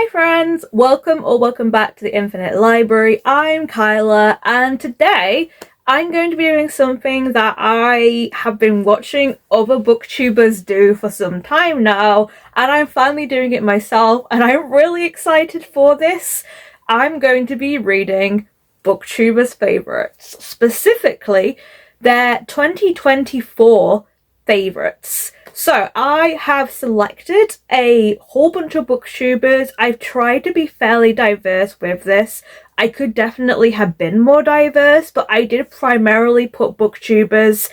Hi friends, welcome back to the Infinite Library. I'm Kyla and today I'm going to be doing something that I have been watching other booktubers do for some time now, and I'm finally doing it myself and I'm really excited for this. I'm going to be reading booktubers' favourites, specifically their 2024 favourites. So I have selected a whole bunch of booktubers. I've tried to be fairly diverse with this. I could definitely have been more diverse, but I did primarily put booktubers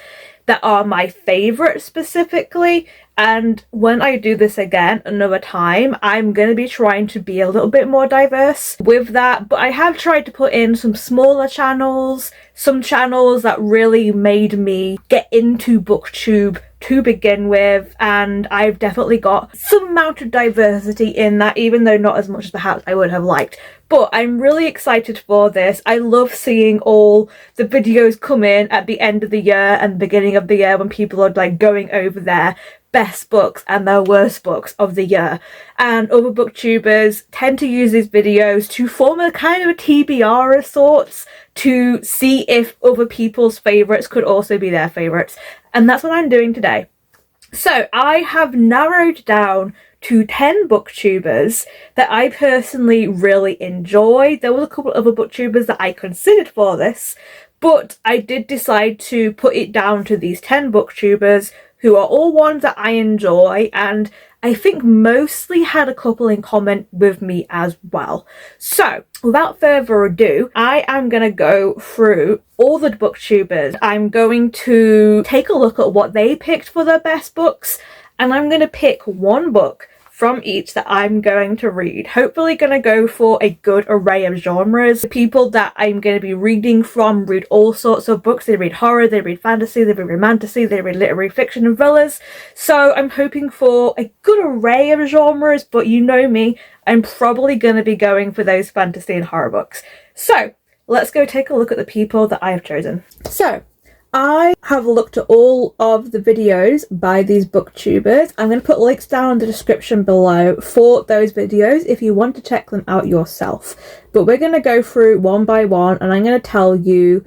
that are my favourites specifically. And when I do this again another time, I'm going to be trying to be a little bit more diverse with that. But I have tried to put in some smaller channels, some channels that really made me get into booktube to begin with, and I've definitely got some amount of diversity in that, even though not as much as perhaps I would have liked. But I'm really excited for this. I love seeing all the videos come in at the end of the year and the beginning of the year when people are like going over their best books and their worst books of the year, and other booktubers tend to use these videos to form a kind of a TBR of sorts to see if other people's favourites could also be their favourites, and that's what I'm doing today. So I have narrowed down to 10 booktubers that I personally really enjoy. There was a couple of other booktubers that I considered for this, but I did decide to put it down to these 10 booktubers who are all ones that I enjoy, and I think mostly had a couple in common with me as well. So without further ado, I am going to go through all the booktubers. I'm going to take a look at what they picked for their best books, and I'm going to pick one book from each that I'm going to read. Hopefully going to go for a good array of genres. The people that I'm going to be reading from read all sorts of books. They read horror, they read fantasy, they read romantasy, they read literary fiction and thrillers. So I'm hoping for a good array of genres, but you know me, I'm probably going to be going for those fantasy and horror books. So let's go take a look at the people that I have chosen. So I have looked at all of the videos by these booktubers. I'm going to put links down in the description below for those videos if you want to check them out yourself. But we're going to go through one by one, and I'm going to tell you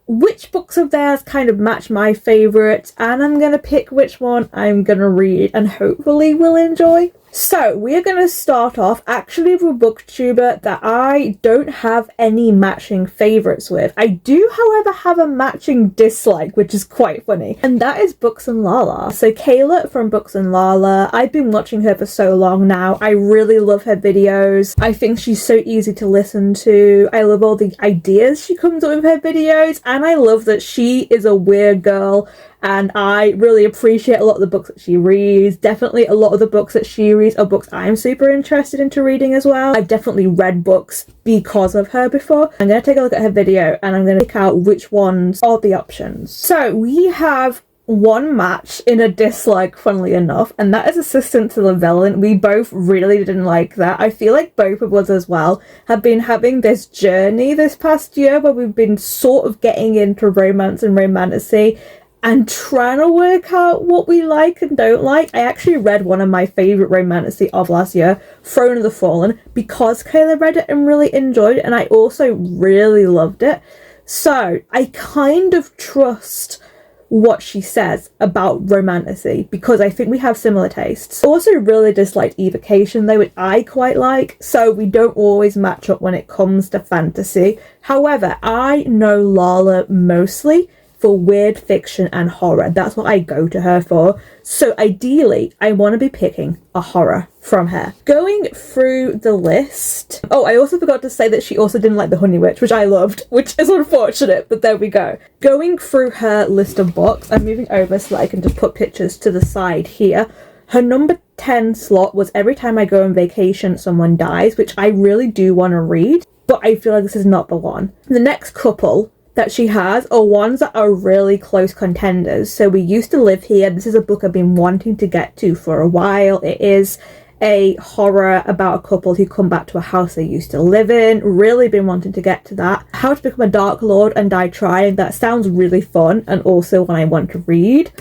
which books of theirs kind of match my favourites, and I'm going to pick which one I'm going to read and hopefully will enjoy. So we're going to start off actually with a booktuber that I don't have any matching favourites with. I do, however, have a matching dislike, which is quite funny, and that is BooksAndLala. So Kayla from BooksAndLala, I've been watching her for so long now. I really love her videos. I think she's so easy to listen to. I love all the ideas she comes up with her videos, and I love that she is a weird girl, and I really appreciate a lot of the books that she reads. Definitely a lot of the books that she reads are books I'm super interested into reading as well. I've definitely read books because of her before. I'm going to take a look at her video and I'm going to pick out which ones are the options. So we have one match in a dislike, funnily enough, and that is Assistant to the Villain. We both really didn't like that. I feel like both of us as well have been having this journey this past year where we've been sort of getting into romance and romantasy and trying to work out what we like and don't like. I actually read one of my favourite romantasy of last year, Throne of the Fallen, because Kayla read it and really enjoyed it, and I also really loved it. So I kind of trust what she says about romantasy because I think we have similar tastes. I also really disliked Evocation though, which I quite like, so we don't always match up when it comes to fantasy. However, I know Lala mostly for weird fiction and horror. That's what I go to her for. So ideally, I want to be picking a horror from her. Going through the list... Oh, I also forgot to say that she also didn't like The Honey Witch, which I loved, which is unfortunate, but there we go. Going through her list of books, I'm moving over so that I can just put pictures to the side here. Her number 10 slot was Every Time I Go on Vacation, Someone Dies, which I really do want to read, but I feel like this is not the one. The next couple that she has are ones that are really close contenders. So We Used to Live Here. This is a book I've been wanting to get to for a while. It is a horror about a couple who come back to a house they used to live in. Really been wanting to get to that. How to Become a Dark Lord and Die Trying. That sounds really fun and also one I want to read.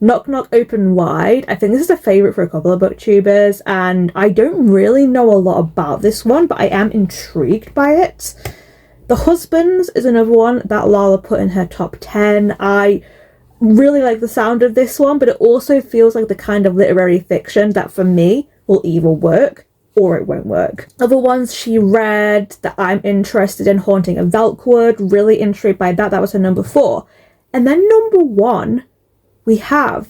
Knock Knock Open Wide. I think this is a favourite for a couple of booktubers, and I don't really know a lot about this one, but I am intrigued by it. The Husbands is another one that Lala put in her top 10. I really like the sound of this one, but it also feels like the kind of literary fiction that for me will either work or it won't work. Other ones she read that I'm interested in: Haunting of Velkwood, really intrigued by that. That was her number 4. And then number 1, we have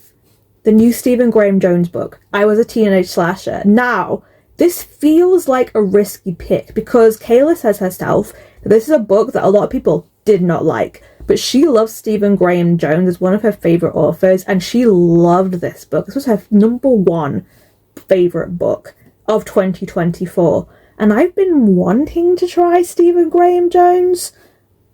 the new Stephen Graham Jones book, I Was a Teenage Slasher. Now, this feels like a risky pick because Kayla says herself that this is a book that a lot of people did not like, but she loves Stephen Graham Jones as one of her favourite authors, and she loved this book. This was her number 1 favourite book of 2024, and I've been wanting to try Stephen Graham Jones,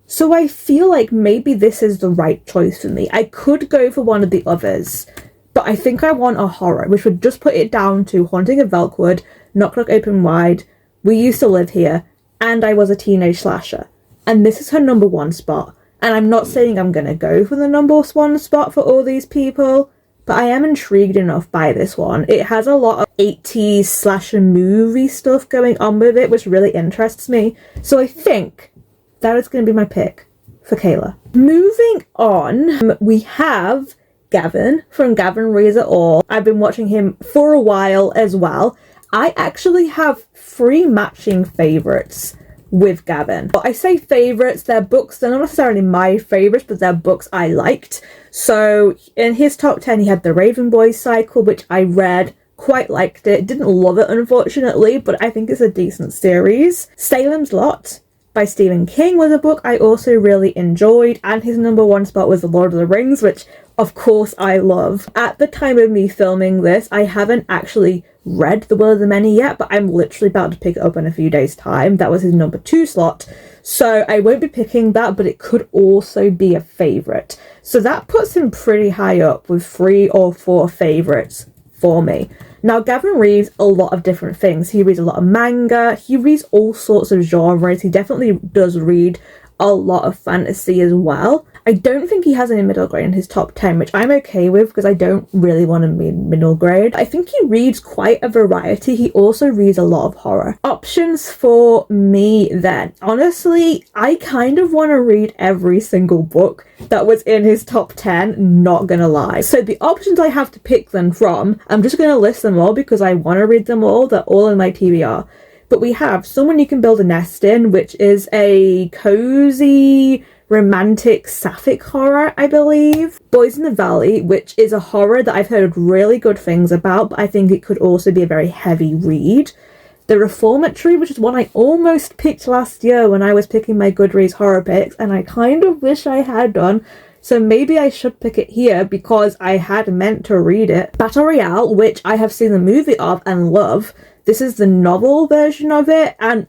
so I feel like maybe this is the right choice for me. I could go for one of the others, but I think I want a horror, which would just put it down to Haunting of Velkwood, Knock Knock Open Wide, We Used to Live Here, and I Was a Teenage Slasher. And this is her number 1 spot. And I'm not saying I'm going to go for the number 1 spot for all these people, but I am intrigued enough by this one. It has a lot of 80s slasher movie stuff going on with it, which really interests me. So I think that is going to be my pick for Kayla. Moving on, we have Gavin from GavinReadsItAll. I've been watching him for a while as well. I actually have 3 matching favourites with Gavin. But I say favourites, they're books, they're not necessarily my favourites, but they're books I liked. So in his top 10, he had the Raven Boys cycle, which I read, quite liked it. Didn't love it, unfortunately, but I think it's a decent series. Salem's Lot by Stephen King was a book I also really enjoyed, and his number 1 spot was The Lord of the Rings, which of course I love. At the time of me filming this, I haven't actually read The Will of the Many yet, but I'm literally about to pick it up in a few days' time. That was his number 2 slot, so I won't be picking that, but it could also be a favourite. So that puts him pretty high up with 3 or 4 favourites for me. Now, Gavin reads a lot of different things. He reads a lot of manga, he reads all sorts of genres, he definitely does read a lot of fantasy as well. I don't think he has any middle grade in his top 10, which I'm okay with because I don't really want to be middle grade. I think he reads quite a variety. He also reads a lot of horror. Options for me then. Honestly, I kind of want to read every single book that was in his top 10, not gonna lie. So the options I have to pick them from, I'm just gonna list them all because I want to read them all. They're all in my TBR. But we have Someone You Can Build a Nest In, which is a cozy, romantic, sapphic horror, I believe. Boys in the Valley, which is a horror that I've heard really good things about, but I think it could also be a very heavy read. The Reformatory, which is one I almost picked last year when I was picking my Goodreads horror picks, and I kind of wish I had done, so maybe I should pick it here because I had meant to read it. Battle Royale, which I have seen the movie of and love. This is the novel version of it, and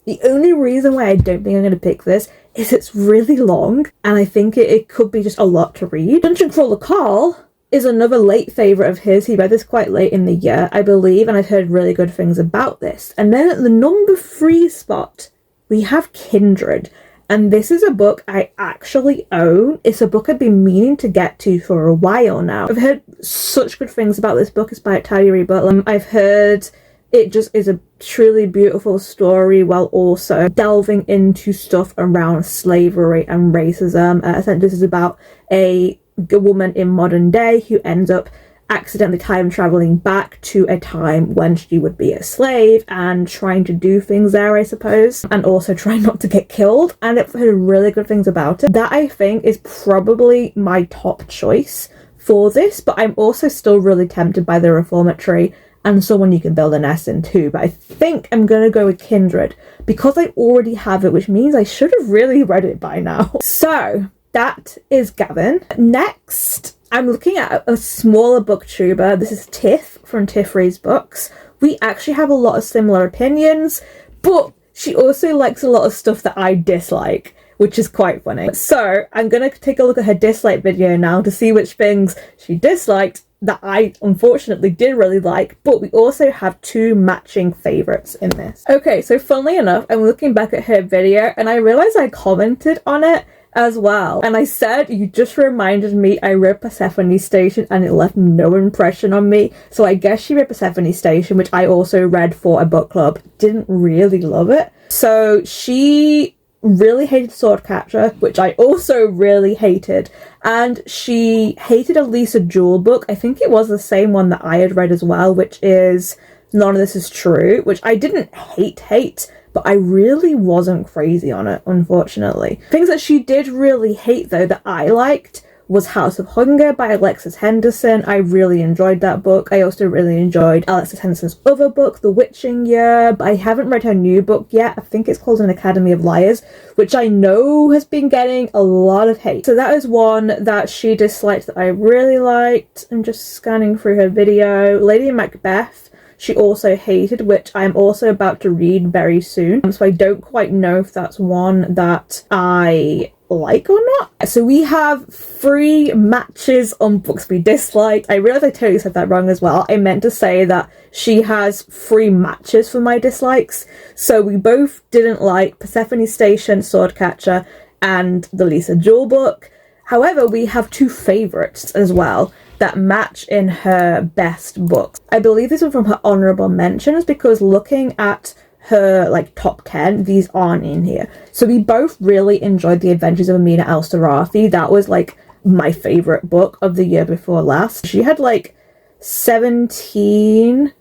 the only reason why I don't think I'm going to pick this is it's really long, and I think it could be just a lot to read. Dungeon Crawler Call is another late favourite of his. He read this quite late in the year, I believe, and I've heard really good things about this. And then at the number 3 spot, we have Kindred. And this is a book I actually own. It's a book I've been meaning to get to for a while now. I've heard such good things about this book. It's by Tyree Butler. I've heard it just is a truly beautiful story while also delving into stuff around slavery and racism. Essentially, this is about a woman in modern day who ends up accidentally time traveling back to a time when she would be a slave and trying to do things there, I suppose, and also trying not to get killed. And I've heard really good things about it. That, I think, is probably my top choice for this, but I'm also still really tempted by The Reformatory and Someone You Can Build a Nest In too, but I think I'm gonna go with Kindred because I already have it, which means I should have really read it by now. So that is Gavin. Next, I'm looking at a smaller booktuber. This is Tiff from TiffReadsBooks. We actually have a lot of similar opinions, but she also likes a lot of stuff that I dislike, which is quite funny. So I'm gonna take a look at her dislike video now to see which things she disliked that I unfortunately did really like, but we also have 2 matching favourites in this. Okay, so funnily enough, I'm looking back at her video and I realised I commented on it as well. And I said, you just reminded me I read Persephone Station and it left no impression on me. So I guess she read Persephone Station, which I also read for a book club. Didn't really love it. So she really hated Swordcatcher, which I also really hated. And she hated a Lisa Jewell book. I think it was the same one that I had read as well, which is None of This Is True, which I didn't hate, but I really wasn't crazy on it, unfortunately. Things that she did really hate, though, that I liked was House of Hunger by Alexis Henderson. I really enjoyed that book. I also really enjoyed Alexis Henderson's other book, The Witching Year, but I haven't read her new book yet. I think it's called An Academy of Liars, which I know has been getting a lot of hate. So that is one that she disliked that I really liked. I'm just scanning through her video. Lady Macbeth, she also hated, which I'm also about to read very soon. So I don't quite know if that's one that I like or not. So we have 3 matches on books we disliked. I realise I totally said that wrong as well. I meant to say that she has 3 matches for my dislikes. So we both didn't like Persephone Station, Swordcatcher, and the Lisa Jewell book. However, we have 2 favourites as well that match in her best books. I believe these are from her honourable mentions, because looking at her like top 10, these aren't in here. So we both really enjoyed The Adventures of Amina El-Sarafi. That was like my favourite book of the year before last. She had like 17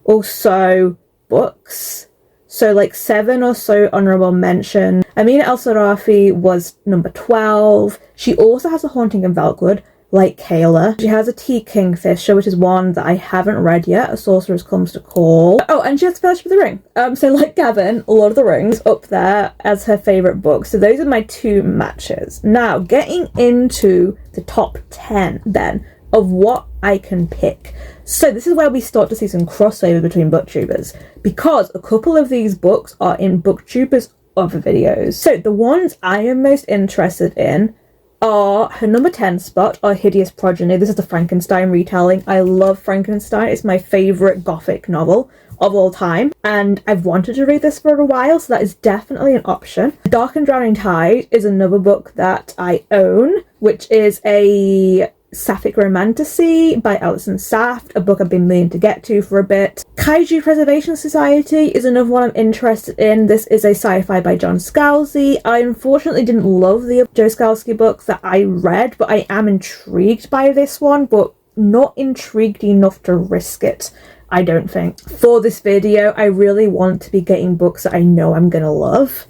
or so books, so like 7 or so honourable mention. Amina El-Sarafi was number 12. She also has A Haunting in Veltwood, like Kayla. She has A Tea Kingfisher, which is one that I haven't read yet, A Sorceress Comes to Call. Oh, and she has Fellowship of the Ring. So like Gavin, Lord of the Rings up there as her favourite book. So those are my 2 matches. Now, getting into the top 10 then of what I can pick. So this is where we start to see some crossover between Booktubers, because a couple of these books are in Booktubers' other videos. So the ones I am most interested in are her number 10 spot, Our Hideous Progeny. This is the Frankenstein retelling. I love Frankenstein. It's my favourite gothic novel of all time, and I've wanted to read this for a while, so that is definitely an option. Dark and Drowning Tide is another book that I own, which is a Sapphic Romantasy by Alison Saft, a book I've been meaning to get to for a bit. Kaiju Preservation Society is another one I'm interested in. This is a sci-fi by John Scalzi. I unfortunately didn't love the Joe Scalzi book that I read, but I am intrigued by this one, but not intrigued enough to risk it, I don't think. For this video, I really want to be getting books that I know I'm gonna love.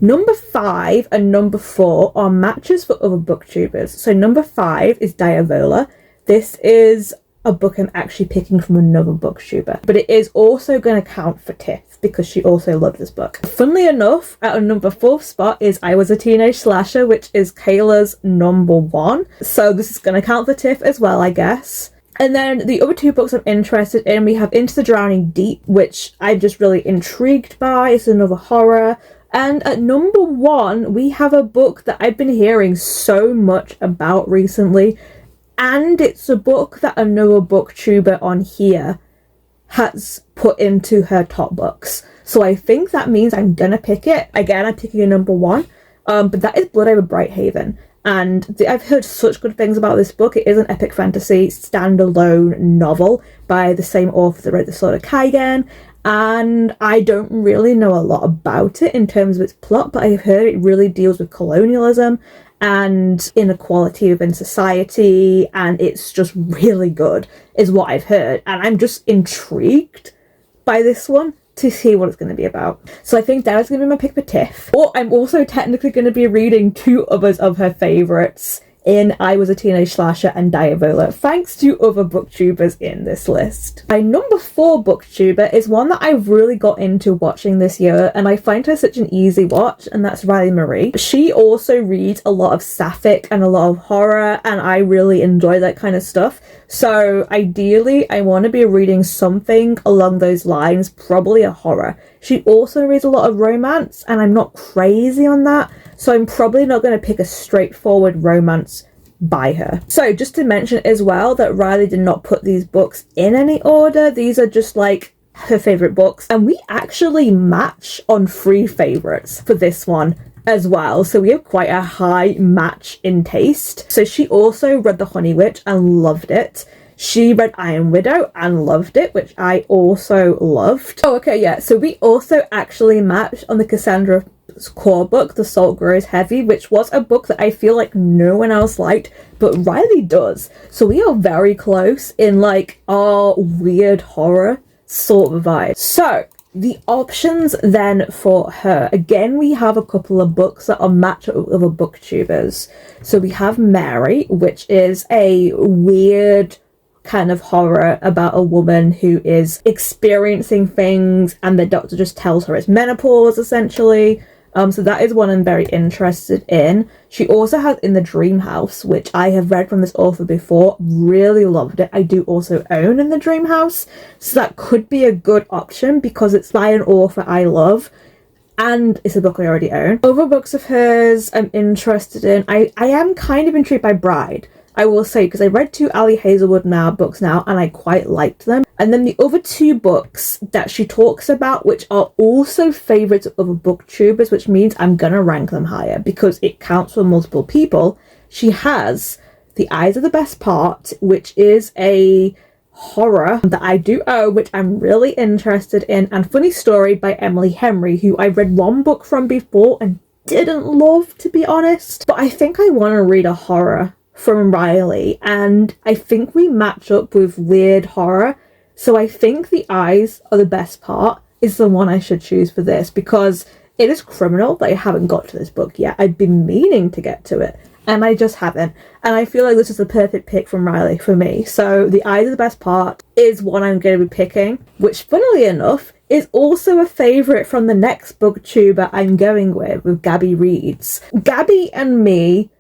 Number 5 and number 4 are matches for other Booktubers. So number 5 is Diavola. This is a book I'm actually picking from another Booktuber, but it is also going to count for Tiff because she also loved this book. Funnily enough, at a number 4 spot is I Was a Teenage Slasher, which is Kayla's number 1. So this is going to count for Tiff as well, I guess. And then the other 2 books I'm interested in, we have Into the Drowning Deep, which I'm just really intrigued by. It's another horror. And at number 1, we have a book that I've been hearing so much about recently, and it's a book that another Booktuber on here has put into her top books. So I think that means I'm gonna pick it. Again, I'm picking a number 1, but that is Blood Over Brighthaven. And I've heard such good things about this book. It is an epic fantasy standalone novel by the same author that wrote The Sword of Kaigen. And I don't really know a lot about it in terms of its plot, but I've heard it really deals with colonialism and inequality within society, and it's just really good, is what I've heard. And I'm just intrigued by this one to see what it's going to be about. So I think that is going to be my pick for Tiff. Or I'm also technically going to be reading 2 others of her favourites in I Was a Teenage Slasher and Diavola, thanks to other Booktubers in this list. My number 4 Booktuber is one that I really got into watching this year, and I find her such an easy watch, and that's RileyMarie. She also reads a lot of sapphic and a lot of horror, and I really enjoy that kind of stuff. So ideally, I want to be reading something along those lines, probably a horror. She also reads a lot of romance, and I'm not crazy on that, so I'm probably not going to pick a straightforward romance by her. So just to mention as well that Riley did not put these books in any order. These are just like her favourite books, and we actually match on 3 favourites for this one as well, so we have quite a high match in taste. So she also read The Honey Witch and loved it. She read Iron Widow and loved it, which I also loved. Oh, okay, yeah, so we also actually matched on the Cassandra's core book, The Salt Grows Heavy, which was a book that I feel like no one else liked, but Riley does. So we are very close in like our weird horror sort of vibe. So the options then for her, again, we have a couple of books that are matched with other booktubers. So we have Mary, which is a weird kind of horror about a woman who is experiencing things and the doctor just tells her it's menopause, essentially. So that is one I'm very interested in. She also has In the Dream House, which I have read from this author before, really loved it. I do also own In the Dream House, so that could be a good option because it's by an author I love and it's a book I already own. Other books of hers I'm interested in. I am kind of intrigued by Bride, I will say, because I read 2 Ali Hazelwood books now and I quite liked them. And then the other 2 books that she talks about, which are also favourites of other booktubers, which means I'm gonna rank them higher because it counts for multiple people. She has The Eyes Are the Best Part, which is a horror that I do own, which I'm really interested in, and Funny Story by Emily Henry, who I read 1 book from before and didn't love, to be honest. But I think I want to read a horror from Riley, and I think we match up with weird horror, so I think The Eyes Are the Best Part is the one I should choose for this, because it is criminal that I haven't got to this book yet. I've been meaning to get to it and I just haven't, and I feel like this is the perfect pick from Riley for me. So The Eyes Are the Best Part is one I'm going to be picking, which funnily enough is also a favourite from the next booktuber I'm going with Gabby Reads. Gabby and me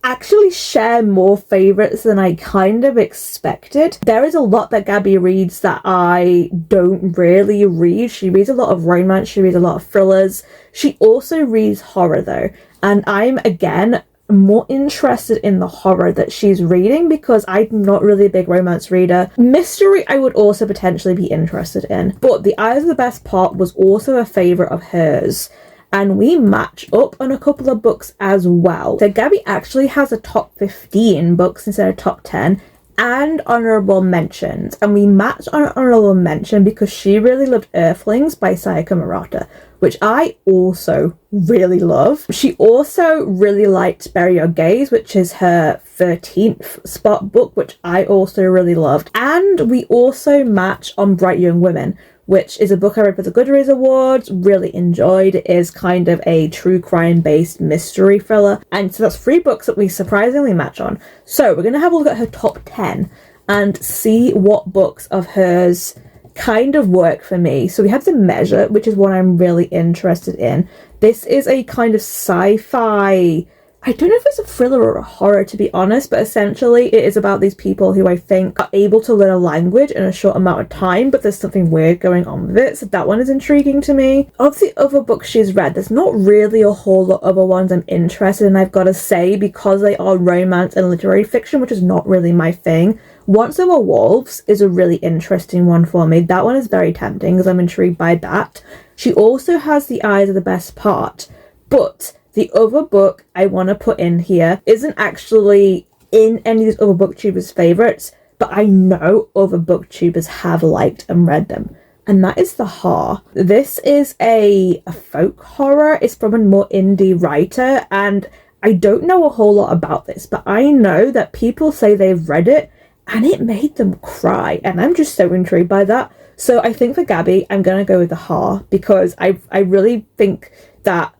actually share more favourites than I kind of expected. There is a lot that Gabby reads that I don't really read. She reads a lot of romance, she reads a lot of thrillers. She also reads horror though, and I'm again more interested in the horror that she's reading because I'm not really a big romance reader. Mystery I would also potentially be interested in, but The Eyes Are the Best Part was also a favourite of hers, and we match up on a couple of books as well. So Gabby actually has a top 15 books instead of top 10 and honourable mentions, and we match on an honourable mention because she really loved Earthlings by Sayaka Murata, which I also really love. She also really liked Bury Your Gaze, which is her 13th spot book, which I also really loved. And we also match on Bright Young Women, which is a book I read for the Goodreads Awards, really enjoyed. It is kind of a true crime based mystery thriller. And so that's 3 books that we surprisingly match on. So we're going to have a look at her top 10 and see what books of hers kind of work for me. So we have The Measure, which is one I'm really interested in. This is a kind of sci-fi, I don't know if it's a thriller or a horror, to be honest, but essentially it is about these people who I think are able to learn a language in a short amount of time, but there's something weird going on with it, so that one is intriguing to me. Of the other books she's read, there's not really a whole lot of other ones I'm interested in, I've got to say, because they are romance and literary fiction, which is not really my thing. Once There Were Wolves is a really interesting one for me. That one is very tempting because I'm intrigued by that. She also has The Eyes Are the Best Part, but the other book I want to put in here isn't actually in any of these other booktubers' favourites, but I know other booktubers have liked and read them, and that is The Haar. This is a folk horror. It's from a more indie writer, and I don't know a whole lot about this, but I know that people say they've read it and it made them cry, and I'm just so intrigued by that. So I think for Gabby, I'm going to go with The Haar because I really think that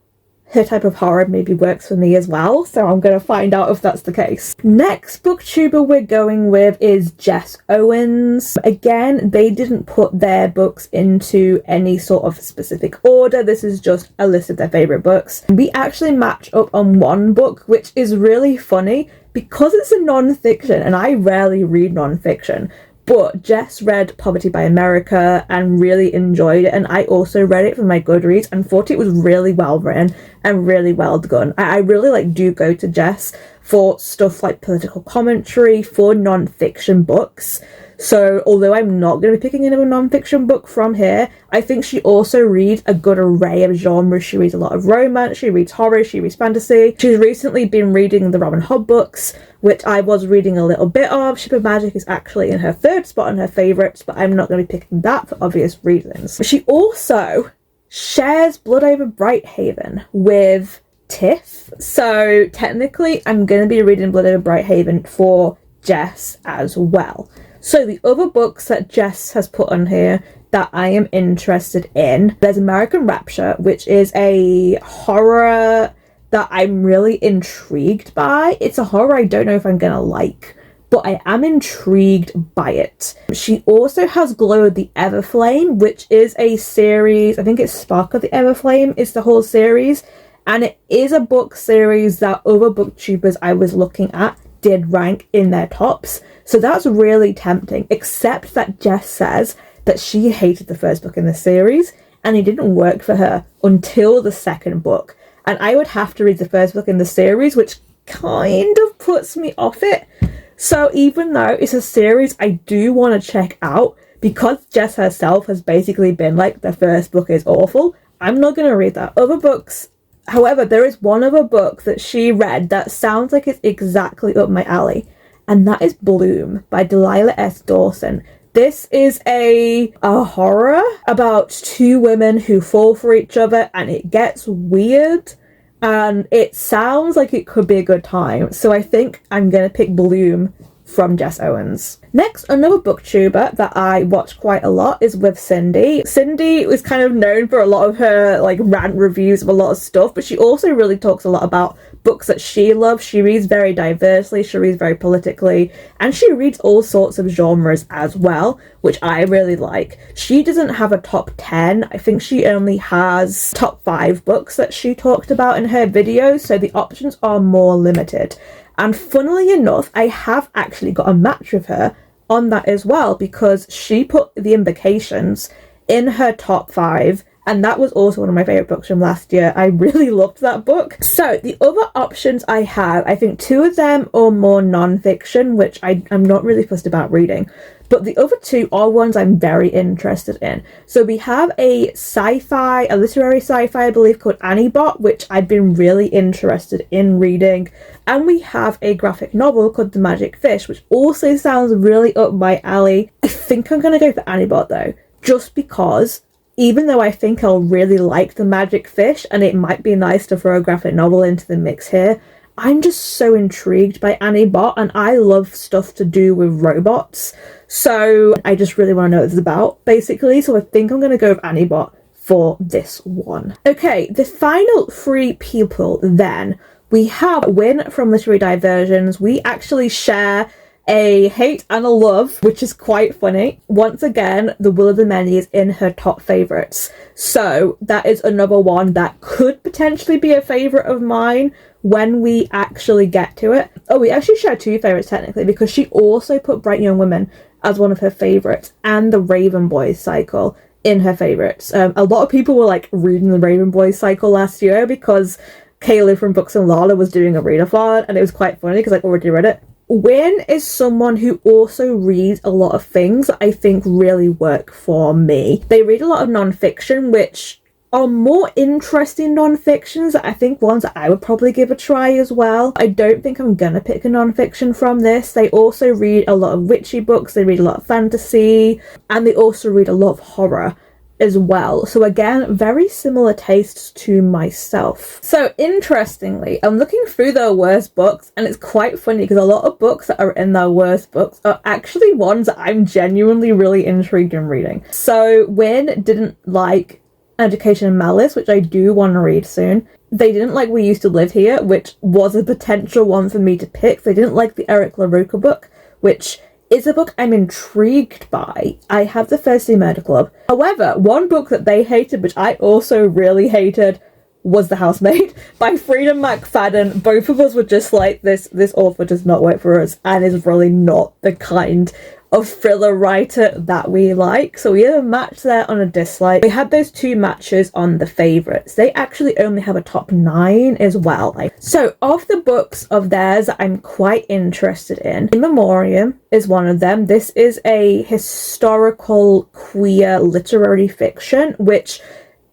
her type of horror maybe works for me as well, so I'm going to find out if that's the case. Next booktuber we're going with is JessOwens. Again, they didn't put their books into any sort of specific order. This is just a list of their favourite books. We actually match up on one book, which is really funny because it's a non-fiction, and I rarely read non-fiction. But Jess read Poverty by America and really enjoyed it, and I also read it from my Goodreads and thought it was really well written and really well done. I really like do go to Jess for stuff like political commentary, for non-fiction books. So although I'm not going to be picking another non-fiction book from here, I think she also reads a good array of genres. She reads a lot of romance, she reads horror, she reads fantasy. She's recently been reading the Robin Hood books, which I was reading a little bit of. Ship of Magic is actually in her third spot on her favourites, but I'm not going to be picking that for obvious reasons. She also shares Blood Over Brighthaven with Tiff. So technically I'm going to be reading Blood Over Brighthaven for Jess as well. So the other books that Jess has put on here that I am interested in, there's American Rapture, which is a horror that I'm really intrigued by. It's a horror I don't know if I'm gonna like, but I am intrigued by it. She also has Glow of the Everflame, which is a series, I think it's Spark of the Everflame is the whole series, and it is a book series that other booktubers I was looking at did rank in their tops. So that's really tempting, except that Jess says that she hated the first book in the series and it didn't work for her until the second book. And I would have to read the first book in the series, which kind of puts me off it. So even though it's a series I do want to check out, because Jess herself has basically been like, the first book is awful, I'm not going to read that. Other books, however, there is one other book that she read that sounds like it's exactly up my alley, and that is Bloom by Delilah S. Dawson. This is a horror about two women who fall for each other, and it gets weird, and it sounds like it could be a good time. So I think I'm going to pick Bloom from JessOwens. Next, another booktuber that I watch quite a lot is WithCindy. Cindy was kind of known for a lot of her like rant reviews of a lot of stuff, but she also really talks a lot about books that she loves. She reads very diversely, she reads very politically, and she reads all sorts of genres as well, which I really like. She doesn't have a top 10. I think she only has top 5 books that she talked about in her videos, so the options are more limited. And funnily enough, I have actually got a match with her on that as well, because she put The Invocations in her top 5, and that was also one of my favourite books from last year. I really loved that book. So the other options I have, I think 2 of them are more non-fiction, which I'm not really fussed about reading, but the other 2 are ones I'm very interested in. So we have a sci-fi, a literary sci-fi, I believe, called Annibot, which I've been really interested in reading. And we have a graphic novel called The Magic Fish, which also sounds really up my alley. I think I'm going to go for Annibot though, just because even though I think I'll really like The Magic Fish, and it might be nice to throw a graphic novel into the mix here, I'm just so intrigued by Annibot, and I love stuff to do with robots. So I just really want to know what it's about, basically. So I think I'm going to go with Annibot for this one. Okay, the final 3 people then. We have Win from Literary Diversions. We actually share a hate and a love, which is quite funny. Once again, The Will of the Many is in her top favourites. So that is another one that could potentially be a favourite of mine when we actually get to it. Oh, we actually share 2 favourites technically, because she also put Bright Young Women as one of her favourites, and the Raven Boys cycle in her favourites. A lot of people were like reading the Raven Boys cycle last year because Kayla from BooksAndLala was doing a readathon, and it was quite funny because I already read it. Win is someone who also reads a lot of things that I think really work for me. They read a lot of non-fiction, which are more interesting non-fictions. I think ones that I would probably give a try as well. I don't think I'm gonna pick a non-fiction from this. They also read a lot of witchy books, they read a lot of fantasy, and they also read a lot of horror as well. So again, very similar tastes to myself. So interestingly, I'm looking through their worst books, and it's quite funny because a lot of books that are in their worst books are actually ones that I'm genuinely really intrigued in reading. So Win didn't like Education and Malice, which I do want to read soon. They didn't like We Used to Live Here, which was a potential one for me to pick. They didn't like the Eric LaRocca book, which is a book I'm intrigued by. I have the Thursday Murder Club. However, one book that they hated, which I also really hated, was The Housemaid by Freida McFadden. Both of us were just like, this author does not work for us and is really not the kind of thriller writer that we like. So we had a match there on a dislike. We had those 2 matches on the favourites. They actually only have a top 9 as well. So of the books of theirs that I'm quite interested in Memoriam is one of them. This is a historical queer literary fiction, which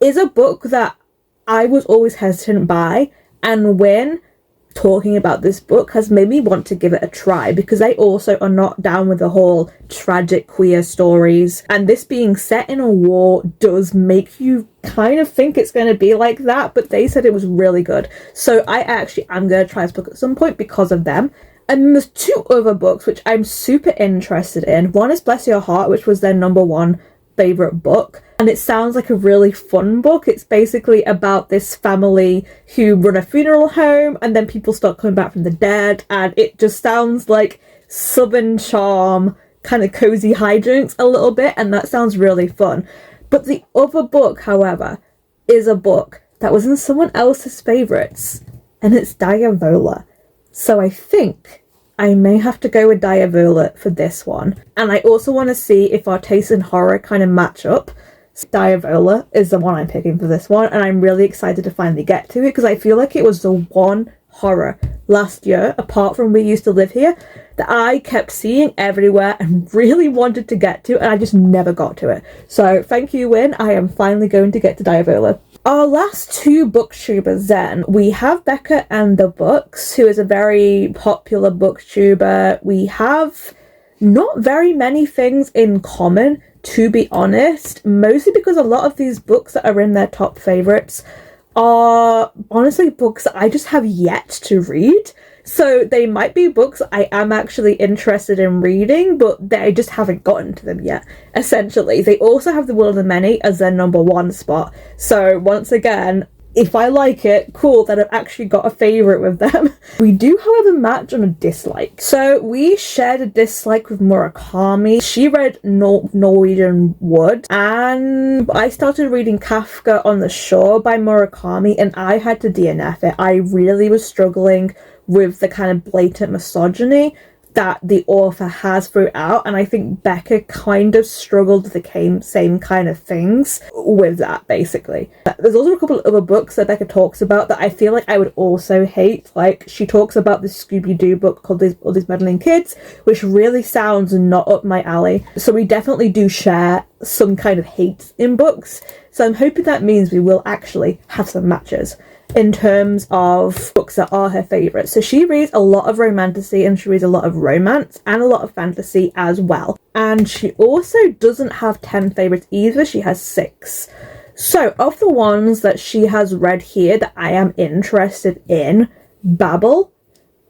is a book that I was always hesitant by, and when talking about this book has made me want to give it a try, because they also are not down with the whole tragic queer stories, and this being set in a war does make you kind of think it's going to be like that, but they said it was really good. So I actually am going to try this book at some point because of them. And then there's 2 other books which I'm super interested in. One is Bless Your Heart, which was their #1 favourite book, and it sounds like a really fun book. It's basically about this family who run a funeral home and then people start coming back from the dead, and it just sounds like Southern charm, kind of cozy hijinks a little bit, and that sounds really fun. But the other book, however, is a book that was in someone else's favourites, and it's Diavola. So I think I may have to go with Diavola for this one. And I also want to see if our tastes in horror kind of match up. So Diavola is the one I'm picking for this one, and I'm really excited to finally get to it, because I feel like it was the one horror last year, apart from We Used to Live Here, that I kept seeing everywhere and really wanted to get to, and I just never got to it. So thank you, Win. I am finally going to get to Diavola. Our last 2 booktubers then, we have BeccaAndTheBooks, who is a very popular booktuber. We have not very many things in common, to be honest, mostly because a lot of these books that are in their top favourites are honestly books that I just have yet to read. So they might be books I am actually interested in reading, but I just haven't gotten to them yet, essentially. They also have The Will of the Many as their #1 spot. So once again, if I like it, cool, that I've actually got a favourite with them. We do, however, match on a dislike. So we shared a dislike with Murakami. She read Norwegian Wood, and I started reading Kafka on the Shore by Murakami, and I had to DNF it. I really was struggling with the kind of blatant misogyny that the author has throughout, and I think Becca kind of struggled with the same kind of things with that, basically. There's also a couple of other books that Becca talks about that I feel like I would also hate. Like, she talks about this Scooby-Doo book called All These Meddling Kids, which really sounds not up my alley. So we definitely do share some kind of hate in books. So I'm hoping that means we will actually have some matches in terms of books that are her favourites. So she reads a lot of romantasy, and she reads a lot of romance and a lot of fantasy as well. And she also doesn't have 10 favourites either, she has 6. So of the ones that she has read here that I am interested in, Babel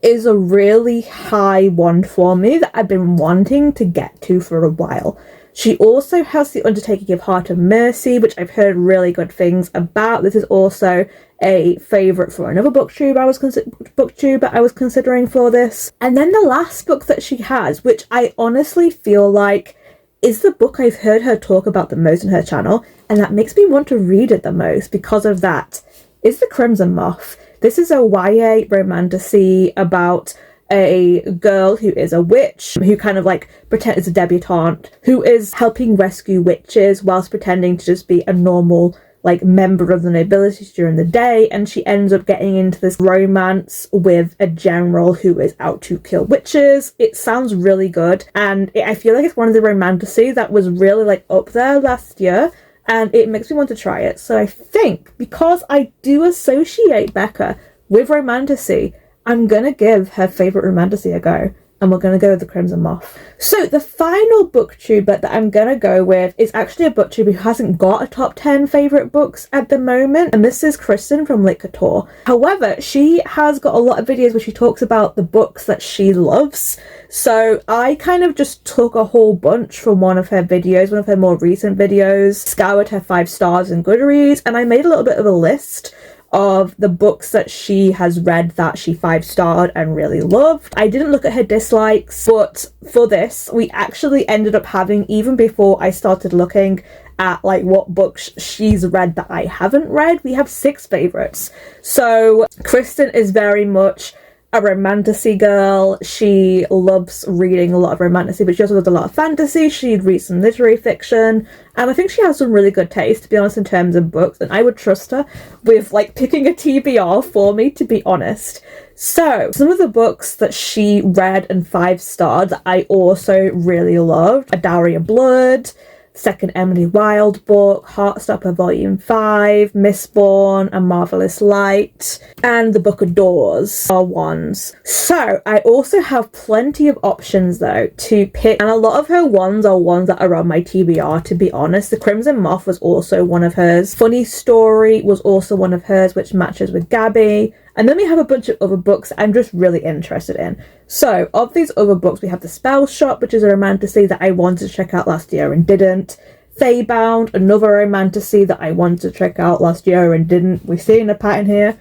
is a really high one for me that I've been wanting to get to for a while. She also has The Undertaking of Heart of Mercy, which I've heard really good things about. This is also a favourite for another booktuber I was considering for this. And then the last book that she has, which I honestly feel like is the book I've heard her talk about the most on her channel, and that makes me want to read it the most because of that, is The Crimson Moth. This is a YA romantasy about a girl who is a witch, who kind of like pretends a debutante, who is helping rescue witches whilst pretending to just be a normal like member of the nobility during the day, and she ends up getting into this romance with a general who is out to kill witches. It sounds really good, and I feel like it's one of the romantasy that was really like up there last year, and it makes me want to try it. So I think because I do associate Becca with romantasy, I'm gonna give her favourite romantasy a go, and we're gonna go with The Crimson Moth. So the final booktuber that I'm gonna go with is actually a booktuber who hasn't got a top 10 favourite books at the moment, and this is Kristen from LitCouture. However, she has got a lot of videos where she talks about the books that she loves. So I kind of just took a whole bunch from one of her videos, one of her more recent videos, scoured her 5 stars in Goodreads, and I made a little bit of a list of the books that she has read that she 5-starred and really loved. I didn't look at her dislikes, but for this, we actually ended up having, even before I started looking at like what books she's read that I haven't read, we have 6 favourites. So Kristen is very much a romantasy girl. She loves reading a lot of romantasy, but she also does a lot of fantasy. She'd read some literary fiction, and I think she has some really good taste, to be honest, in terms of books, and I would trust her with like picking a TBR for me, to be honest. So some of the books that she read and 5-starred that I also really loved: A Dowry of Blood, second Emily Wilde book, Heartstopper Volume 5, Mistborn, A Marvelous Light, and The Book of Doors are ones. So I also have plenty of options though to pick, and a lot of her ones are ones that are on my TBR, to be honest. The Crimson Moth was also one of hers. Funny Story was also one of hers, which matches with Gabby. And then we have a bunch of other books I'm just really interested in. So, of these other books, we have The Spell Shop, which is a romantasy that I wanted to check out last year and didn't. Feybound, another romantasy that I wanted to check out last year and didn't. We're seeing a pattern here.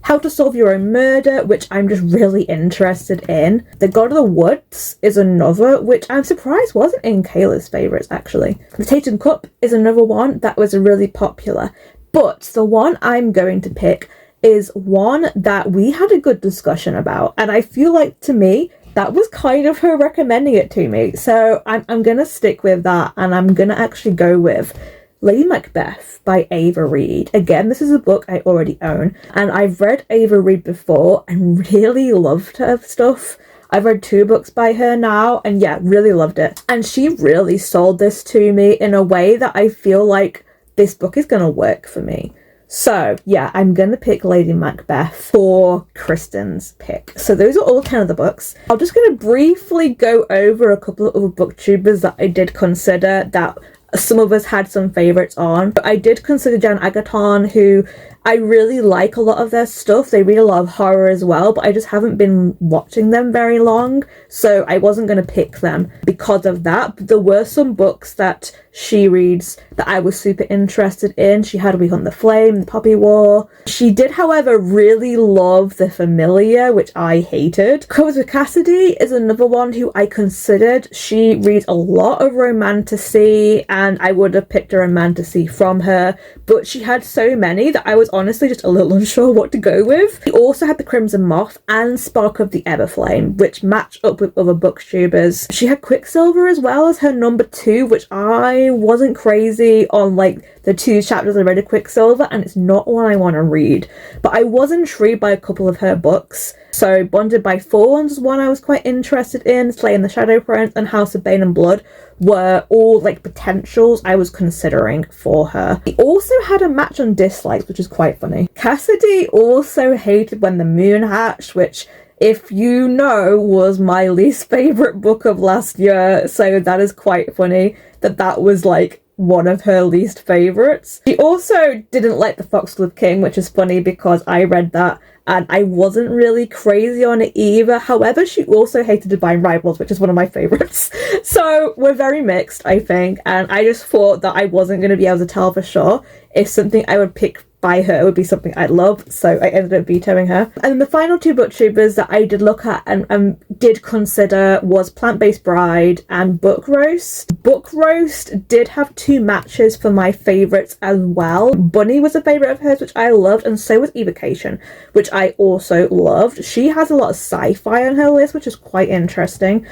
How to Solve Your Own Murder, which I'm just really interested in. The God of the Woods is another, which I'm surprised wasn't in Kayla's favourites, actually. The Tatum Cup is another one that was really popular. But the one I'm going to pick is one that we had a good discussion about, and I feel like, to me, that was kind of her recommending it to me, so I'm gonna stick with that, and I'm gonna actually go with Lady Macbeth by Ava Reid. Again, this is a book I already own, and I've read Ava Reid before and really loved her stuff. I've read 2 books by her now, and yeah, really loved it. And she really sold this to me in a way that I feel like this book is gonna work for me. So yeah, I'm gonna pick Lady Macbeth for Kristen's pick. So those are all 10 of the books. I'm just gonna briefly go over a couple of other booktubers that I did consider that some of us had some favourites on. But I did consider Jan Agaton, who I really like a lot of their stuff. They read a lot of horror as well, but I just haven't been watching them very long, so I wasn't going to pick them because of that. But there were some books that she reads that I was super interested in. She had We Hunt the Flame, The Poppy War. She did, however, really love The Familiar, which I hated. Covers with Cassidy is another one who I considered. She reads a lot of romantasy, and I would have picked a romantasy from her, but she had so many that I was honestly just a little unsure what to go with. We also had The Crimson Moth and Spark of the Everflame, which match up with other booktubers. She had Quicksilver as well as her number 2, which I wasn't crazy on, like the 2 chapters I read of Quicksilver, and it's not one I want to read. But I was intrigued by a couple of her books. So Bonded by Thorns was one I was quite interested in. Slay in the Shadow Prince and House of Bane and Blood were all like potentials I was considering for her. We also had a match on dislikes, which is quite funny. Cassidy also hated When the Moon Hatched, which, if you know, was my least favourite book of last year, so that is quite funny that was like one of her least favourites. She also didn't like The Foxglove King, which is funny because I read that and I wasn't really crazy on it either. However, she also hated Divine Rivals, which is one of my favourites. So we're very mixed, I think, and I just thought that I wasn't going to be able to tell for sure if something I would pick by her would be something I'd love, so I ended up vetoing her. And then the final 2 booktubers that I did look at and did consider was Plant-Based Bride and Book Roast. Book Roast did have 2 matches for my favourites as well. Bunny was a favourite of hers, which I loved, and so was Evocation, which I also loved. She has a lot of sci-fi on her list, which is quite interesting,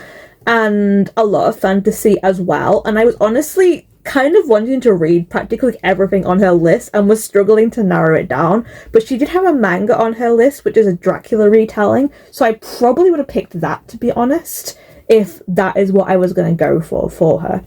and a lot of fantasy as well, and I was honestly kind of wanting to read practically everything on her list and was struggling to narrow it down. But she did have a manga on her list, which is a Dracula retelling, so I probably would have picked that, to be honest, if that is what I was going to go for her.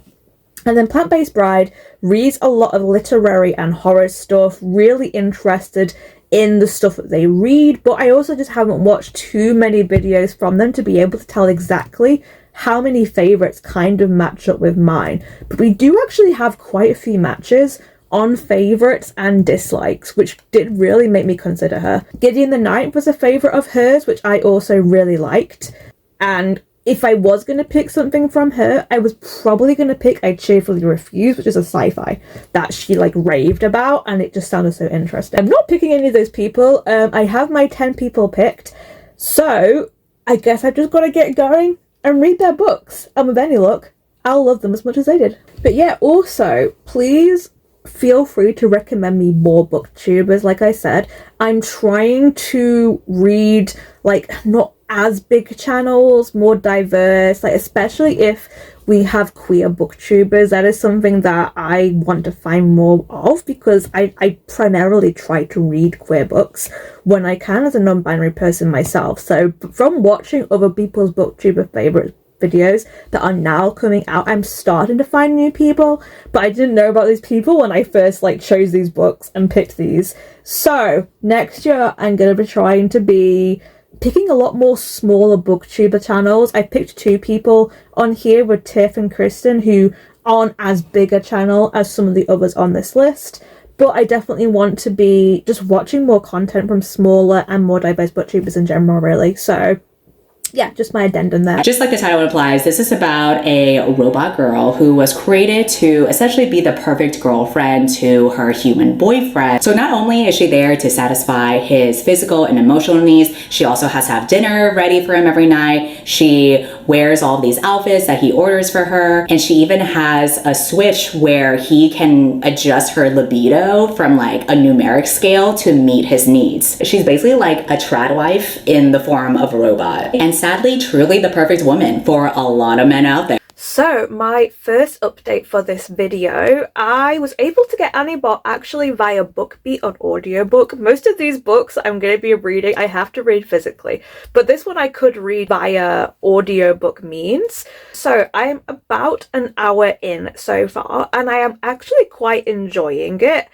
And then Plant-Based Bride reads a lot of literary and horror stuff, really interested in the stuff that they read, but I also just haven't watched too many videos from them to be able to tell exactly how many favourites kind of match up with mine. But we do actually have quite a few matches on favourites and dislikes, which did really make me consider her. Gideon the Ninth was a favourite of hers, which I also really liked, and if I was going to pick something from her, I was probably going to pick I Cheerfully Refuse, which is a sci-fi that she like raved about, and it just sounded so interesting. I'm not picking any of those people. I have my 10 people picked, so I guess I've just got to get going and read their books, and with any luck, I'll love them as much as they did. But yeah, also, please feel free to recommend me more booktubers. Like I said, I'm trying to read, like, not as big channels, more diverse, like, especially if we have queer booktubers. That is something that I want to find more of, because I primarily try to read queer books when I can as a non-binary person myself. So from watching other people's booktuber favorites videos that are now coming out, I'm starting to find new people, but I didn't know about these people when I first like chose these books and picked these. So next year I'm gonna be trying to be picking a lot more smaller booktuber channels. I picked 2 people on here with Tiff and Kristen, who aren't as big a channel as some of the others on this list, but I definitely want to be just watching more content from smaller and more diverse booktubers in general, really. So yeah, just my addendum there. Just like the title implies, this is about a robot girl who was created to essentially be the perfect girlfriend to her human boyfriend. So not only is she there to satisfy his physical and emotional needs, she also has to have dinner ready for him every night. She wears all of these outfits that he orders for her, and she even has a switch where he can adjust her libido from like a numeric scale to meet his needs. She's basically like a trad wife in the form of a robot, and sadly truly the perfect woman for a lot of men out there. So my first update for this video, I was able to get Annibot actually via BookBeat on audiobook. Most of these books I'm going to be reading, I have to read physically, but this one I could read via audiobook means. So I'm about an hour in so far, and I am actually quite enjoying it,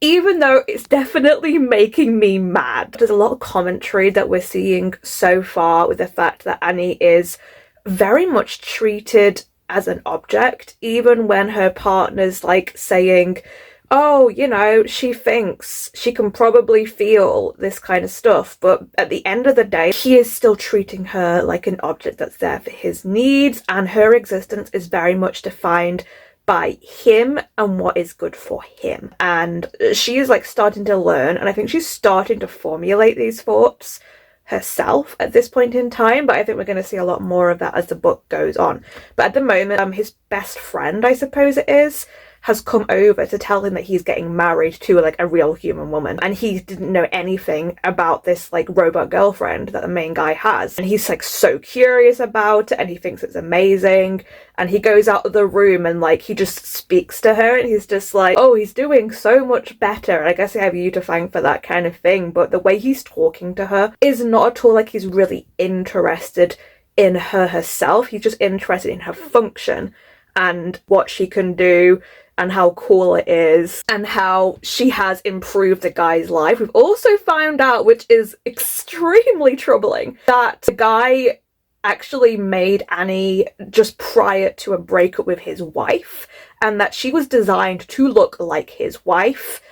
even though it's definitely making me mad. There's a lot of commentary that we're seeing so far with the fact that Annie is very much treated as an object, even when her partner's like saying, oh, you know, she thinks she can probably feel this kind of stuff, but at the end of the day, he is still treating her like an object that's there for his needs, and her existence is very much defined by him and what is good for him. And she is like starting to learn, and I think she's starting to formulate these thoughts herself at this point in time, but I think we're going to see a lot more of that as the book goes on. But at the moment, his best friend, I suppose it is, has come over to tell him that he's getting married to like a real human woman, and he didn't know anything about this like robot girlfriend that the main guy has, and he's like so curious about it, and he thinks it's amazing, and he goes out of the room and like he just speaks to her, and he's just like, oh, he's doing so much better, and I guess I have you to thank for that kind of thing. But the way he's talking to her is not at all like he's really interested in her herself. He's just interested in her function and what she can do and how cool it is and how she has improved the guy's life. We've also found out, which is extremely troubling, that the guy actually made Annie just prior to a breakup with his wife, and that she was designed to look like his wife,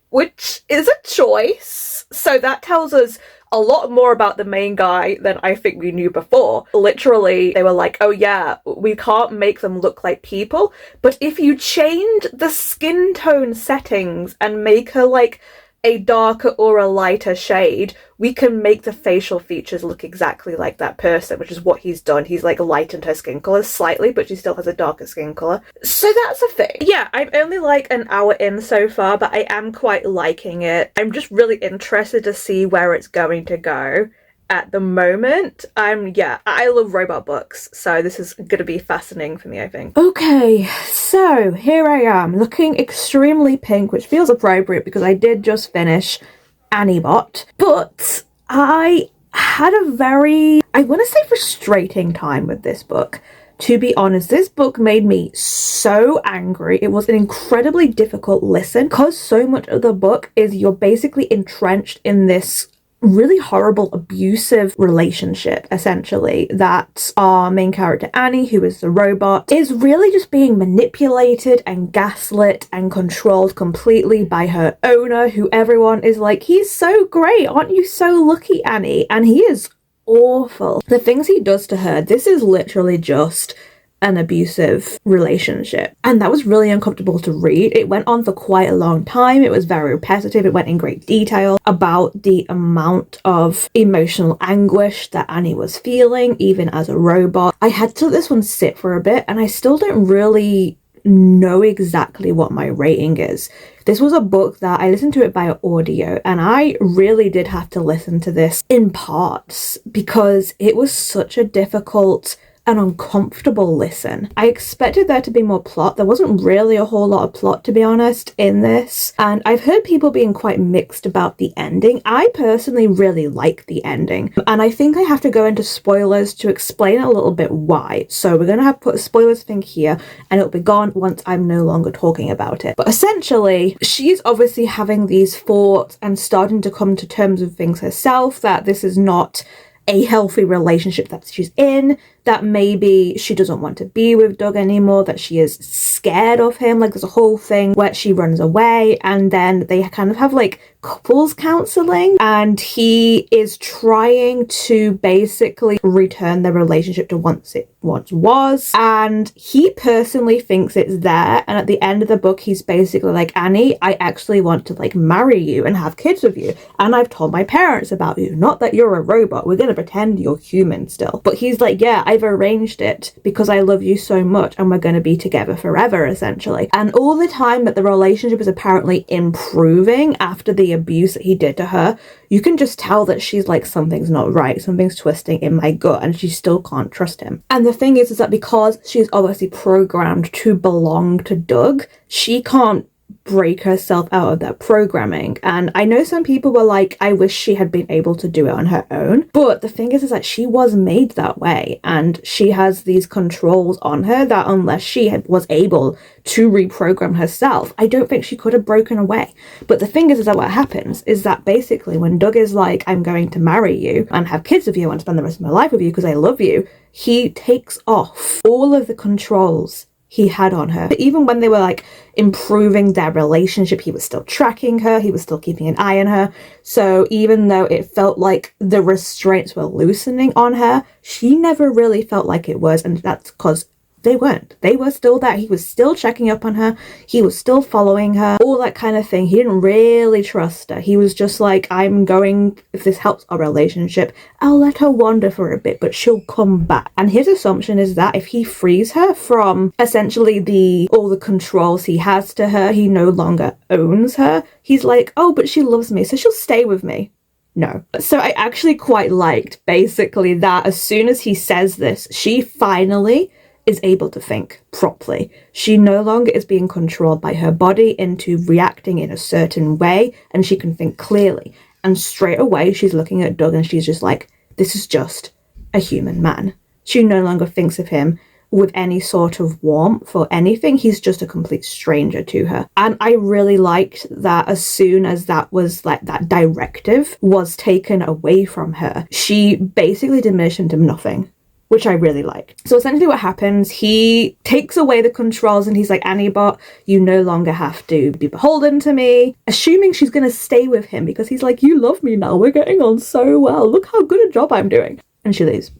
which is a choice. So that tells us a lot more about the main guy than I think we knew before. Literally, they were like, oh yeah, we can't make them look like people, but if you change the skin tone settings and make her like a darker or a lighter shade, we can make the facial features look exactly like that person, which is what he's done. He's like lightened her skin colour slightly, but she still has a darker skin colour. So that's a thing. Yeah, I'm only like an hour in so far, but I am quite liking it. I'm just really interested to see where it's going to go. At the moment, yeah, I love robot books, so this is going to be fascinating for me, I think. Okay, so here I am, looking extremely pink, which feels appropriate because I did just finish Annibot, but I had a very, I want to say frustrating time with this book. To be honest, this book made me so angry. It was an incredibly difficult listen because so much of the book is you're basically entrenched in this really horrible abusive relationship, essentially, that our main character Annie, who is the robot, is really just being manipulated and gaslit and controlled completely by her owner, who everyone is like, he's so great, aren't you so lucky, Annie? And he is awful. The things he does to her, this is literally just an abusive relationship. And that was really uncomfortable to read. It went on for quite a long time. It was very repetitive. It went in great detail about the amount of emotional anguish that Annie was feeling, even as a robot. I had to let this one sit for a bit, and I still don't really know exactly what my rating is. This was a book that I listened to it via audio, and I really did have to listen to this in parts because it was such a difficult an uncomfortable listen. I expected there to be more plot. There wasn't really a whole lot of plot, to be honest, in this. And I've heard people being quite mixed about the ending. I personally really like the ending. And I think I have to go into spoilers to explain a little bit why. So we're going to have to put a spoilers thing here, and it'll be gone once I'm no longer talking about it. But essentially, she's obviously having these thoughts and starting to come to terms with things herself, that this is not a healthy relationship that she's in, that maybe she doesn't want to be with Doug anymore, that she is scared of him. Like, there's a whole thing where she runs away, and then they kind of have like couples counseling, and he is trying to basically return the relationship to once it once was, and he personally thinks it's there. And at the end of the book, he's basically like, Annie, I actually want to like marry you and have kids with you, and I've told my parents about you, not that you're a robot, we're gonna pretend you're human still. But he's like, yeah, I've arranged it because I love you so much, and we're going to be together forever, essentially. And all the time that the relationship is apparently improving after the abuse that he did to her, you can just tell that she's like, something's not right, something's twisting in my gut, and she still can't trust him. And the thing is that because she's obviously programmed to belong to Doug, she can't break herself out of that programming. And I know some people were like, I wish she had been able to do it on her own, but the thing is that she was made that way, and she has these controls on her that unless she was able to reprogram herself, I don't think she could have broken away. But the thing is that what happens is that basically when Doug is like, I'm going to marry you and have kids with you and spend the rest of my life with you because I love you, he takes off all of the controls he had on her. But even when they were like improving their relationship, he was still tracking her, he was still keeping an eye on her. So even though it felt like the restraints were loosening on her, she never really felt like it was, and that's because they weren't. They were still there. He was still checking up on her. He was still following her, all that kind of thing. He didn't really trust her. He was just like, I'm going, if this helps our relationship, I'll let her wander for a bit, but she'll come back. And his assumption is that if he frees her from essentially all the controls he has to her, he no longer owns her. He's like, oh, but she loves me, so she'll stay with me. No. So I actually quite liked basically that as soon as he says this, she finally is able to think properly. She no longer is being controlled by her body into reacting in a certain way, and she can think clearly. And straight away, she's looking at Doug and she's just like, this is just a human man. She no longer thinks of him with any sort of warmth or anything. He's just a complete stranger to her. And I really liked that as soon as that was like, that directive was taken away from her, she basically diminished into nothing, which I really liked. So essentially what happens, he takes away the controls and he's like, Annie-bot, you no longer have to be beholden to me, assuming she's going to stay with him because he's like, you love me now, we're getting on so well, look how good a job I'm doing. And she leaves.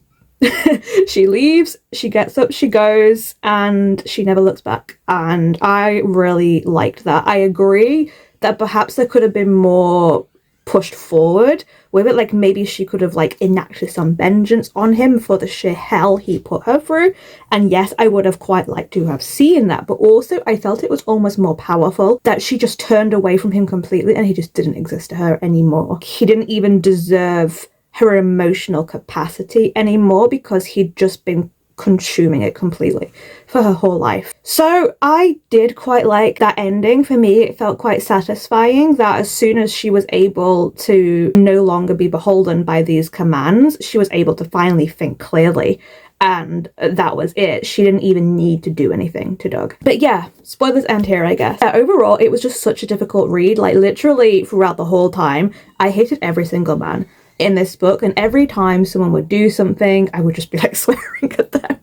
She leaves, she gets up, she goes, and she never looks back. And I really liked that. I agree that perhaps there could have been more pushed forward with it, like maybe she could have like enacted some vengeance on him for the sheer hell he put her through. And yes, I would have quite liked to have seen that, but also I felt it was almost more powerful that she just turned away from him completely and he just didn't exist to her anymore. He didn't even deserve her emotional capacity anymore because he'd just been consuming it completely for her whole life. So I did quite like that ending. For me, it felt quite satisfying that as soon as she was able to no longer be beholden by these commands, she was able to finally think clearly. And that was it. She didn't even need to do anything to Doug. But yeah, spoilers end here, I guess. Overall, it was just such a difficult read. Like literally throughout the whole time, I hated every single man in this book, and every time someone would do something, I would just be like swearing at them.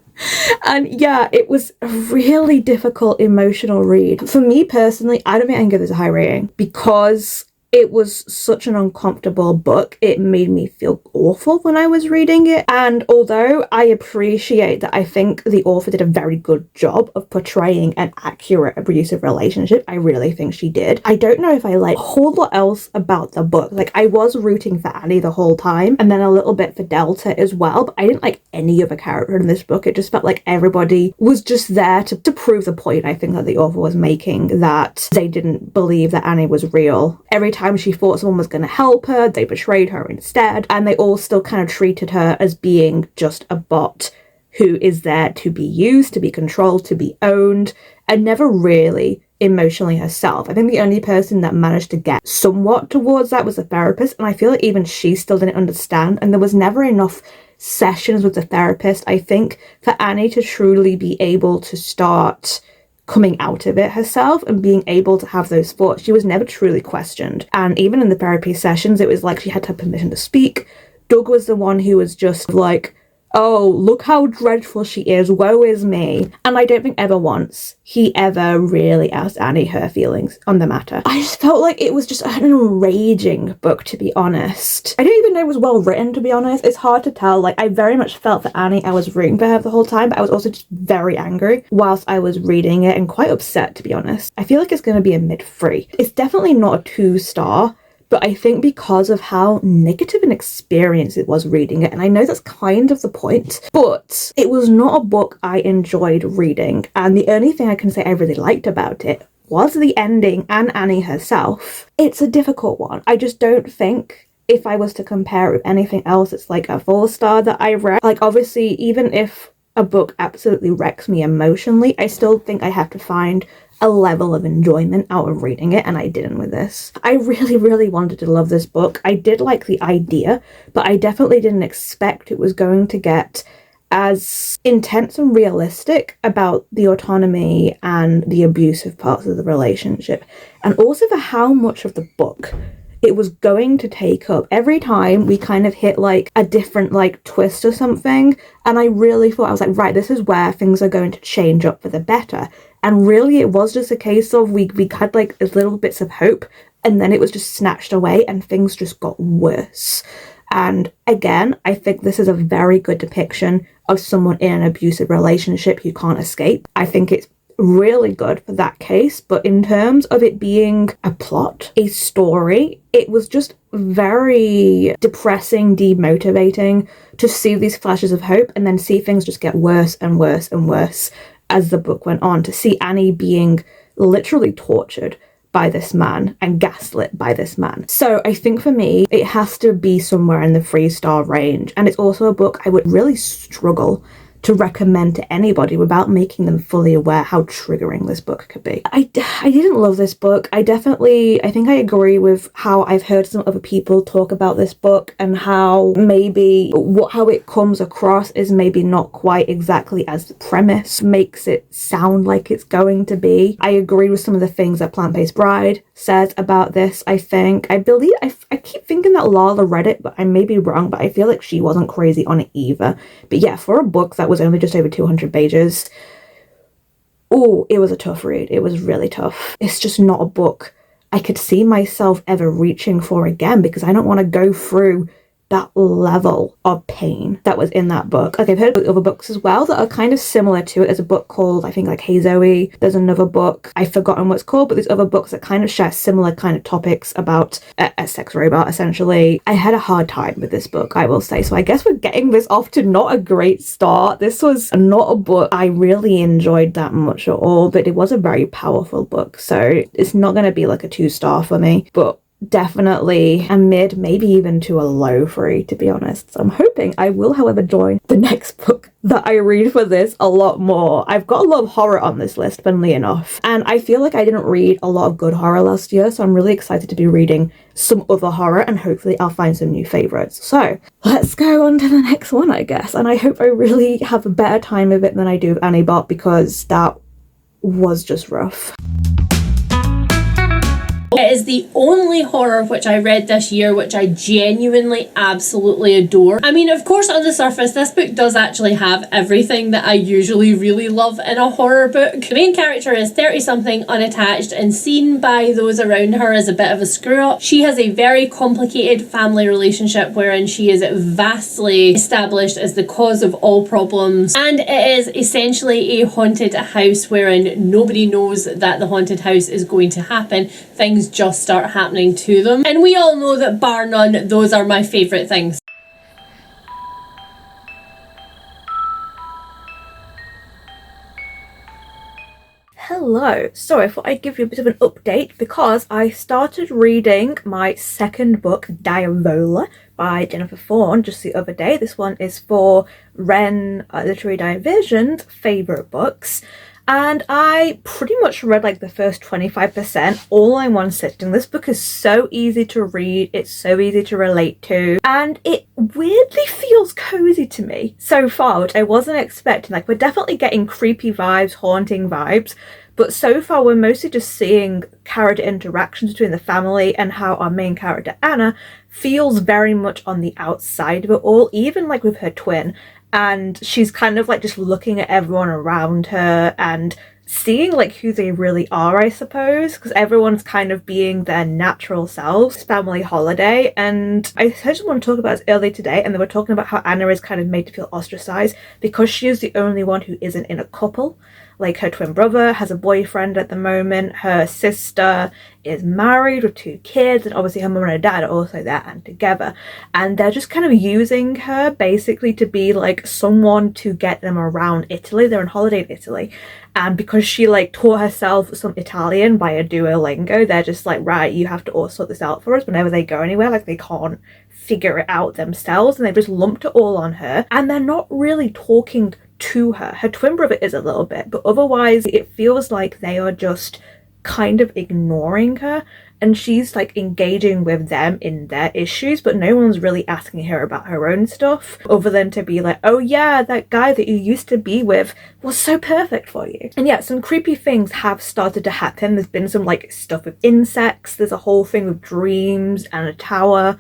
And yeah, it was a really difficult emotional read. For me personally, I don't think I can give this a high rating because It was such an uncomfortable book. It made me feel awful when I was reading it. And although I appreciate that, I think the author did a very good job of portraying an accurate abusive relationship. I really think she did. I don't know if I like a whole lot else about the book. Like, I was rooting for Annie the whole time, and then a little bit for Delta as well, but I didn't like any of the character in this book. It just felt like everybody was just there to prove the point, I think, that the author was making, that they didn't believe that Annie was real. Every time she thought someone was going to help her, they betrayed her instead, and they all still kind of treated her as being just a bot who is there to be used, to be controlled, to be owned, and never really emotionally herself. I think the only person that managed to get somewhat towards that was the therapist, and I feel like even she still didn't understand, and there was never enough sessions with the therapist, I think, for Annie to truly be able to start coming out of it herself and being able to have those thoughts. She was never truly questioned, and even in the therapy sessions, it was like she had to have permission to speak. Doug was the one who was just like, oh, look how dreadful she is, woe is me. And I don't think ever once he ever really asked Annie her feelings on the matter. I just felt like it was just an enraging book, to be honest. I don't even know it was well written, to be honest. It's hard to tell. Like, I very much felt for Annie. I was rooting for her the whole time, but I was also just very angry whilst I was reading it, and quite upset, to be honest. I feel like it's going to be a mid-3. It's definitely not a 2-star, but I think because of how negative an experience it was reading it, and I know that's kind of the point, but it was not a book I enjoyed reading, and the only thing I can say I really liked about it was the ending and Annie herself. It's a difficult one. I just don't think, if I was to compare it with anything else, it's like a 4-star that I read. Like, obviously, even if a book absolutely wrecks me emotionally, I still think I have to find a level of enjoyment out of reading it, and I didn't with this. I really wanted to love this book. I did like the idea, but I definitely didn't expect it was going to get as intense and realistic about the autonomy and the abusive parts of the relationship, and also for how much of the book it was going to take up. Every time we kind of hit like a different like twist or something, and I really thought, I was like, right, this is where things are going to change up for the better. And really it was just a case of we had like little bits of hope, and then it was just snatched away and things just got worse. And again, I think this is a very good depiction of someone in an abusive relationship who can't escape. I think it's really good for that case, but in terms of it being a plot, a story, it was just very depressing, demotivating to see these flashes of hope and then see things just get worse and worse and worse as the book went on, to see Annie being literally tortured by this man and gaslit by this man. So I think for me, it has to be somewhere in the 3-star range, and it's also a book I would really struggle to recommend to anybody without making them fully aware how triggering this book could be. I didn't love this book. I think I agree with how I've heard some other people talk about this book, and how maybe how it comes across is maybe not quite exactly as the premise makes it sound like it's going to be. I agree with some of the things that Plant-Based Bride says about this. I keep thinking that Lala read it, but I may be wrong, but I feel like she wasn't crazy on it either. But yeah, for a book that was only just over 200 pages, oh, it was a tough read. It was really tough. It's just not a book I could see myself ever reaching for again, because I don't want to go through that level of pain that was in that book. Like, I've heard of other books as well that are kind of similar to it. There's a book called, I think, like Hey Zoe. There's another book, I've forgotten what it's called, but there's other books that kind of share similar kind of topics about a sex robot, essentially. I had a hard time with this book, I will say. So I guess we're getting this off to not a great start. This was not a book I really enjoyed that much at all, but it was a very powerful book. So it's not going to be like a 2-star for me, but definitely a mid, maybe even to a low 3, to be honest. So I'm hoping I will, however, join the next book that I read for this a lot more. I've got a lot of horror on this list, funnily enough, and I feel like I didn't read a lot of good horror last year, so I'm really excited to be reading some other horror, and hopefully I'll find some new favourites. So let's go on to the next one, I guess, and I hope I really have a better time of it than I do with Annie Bot, because that was just rough. It is the only horror which I read this year which I genuinely absolutely adore. I mean, of course, on the surface, this book does actually have everything that I usually really love in a horror book. The main character is 30-something, unattached, and seen by those around her as a bit of a screw-up. She has a very complicated family relationship wherein she is vastly established as the cause of all problems, and it is essentially a haunted house wherein nobody knows that the haunted house is going to happen. Things just start happening to them, and we all know that bar none, those are my favourite things. Hello, so I thought I'd give you a bit of an update because I started reading my second book, Diavola, by Jennifer Thorne, just the other day. This one is for Ren LiteraryDiversions favourite books, and I pretty much read like the first 25% all in one sitting. This book is so easy to read, it's so easy to relate to, and it weirdly feels cozy to me so far, which I wasn't expecting. Like, we're definitely getting creepy vibes, haunting vibes, but so far we're mostly just seeing character interactions between the family and how our main character Anna feels very much on the outside of it all, even like with her twin. And she's kind of like just looking at everyone around her and seeing like who they really are, I suppose, because everyone's kind of being their natural selves. It's family holiday, and I just want to talk about this earlier today, and they were talking about how Anna is kind of made to feel ostracized because she is the only one who isn't in a couple. Like, her twin brother has a boyfriend at the moment, her sister is married with 2 kids, and obviously her mum and her dad are also there and together, and they're just kind of using her basically to be like someone to get them around Italy. They're on holiday in Italy, and because she like taught herself some Italian via Duolingo, they're just like, right, you have to all sort this out for us whenever they go anywhere. Like, they can't figure it out themselves, and they've just lumped it all on her, and they're not really talking to her. Her twin brother is a little bit, but otherwise it feels like they are just kind of ignoring her, and she's like engaging with them in their issues, but no one's really asking her about her own stuff other than to be like, oh yeah, that guy that you used to be with was so perfect for you. And yeah, some creepy things have started to happen. There's been some like stuff with insects, there's a whole thing with dreams and a tower,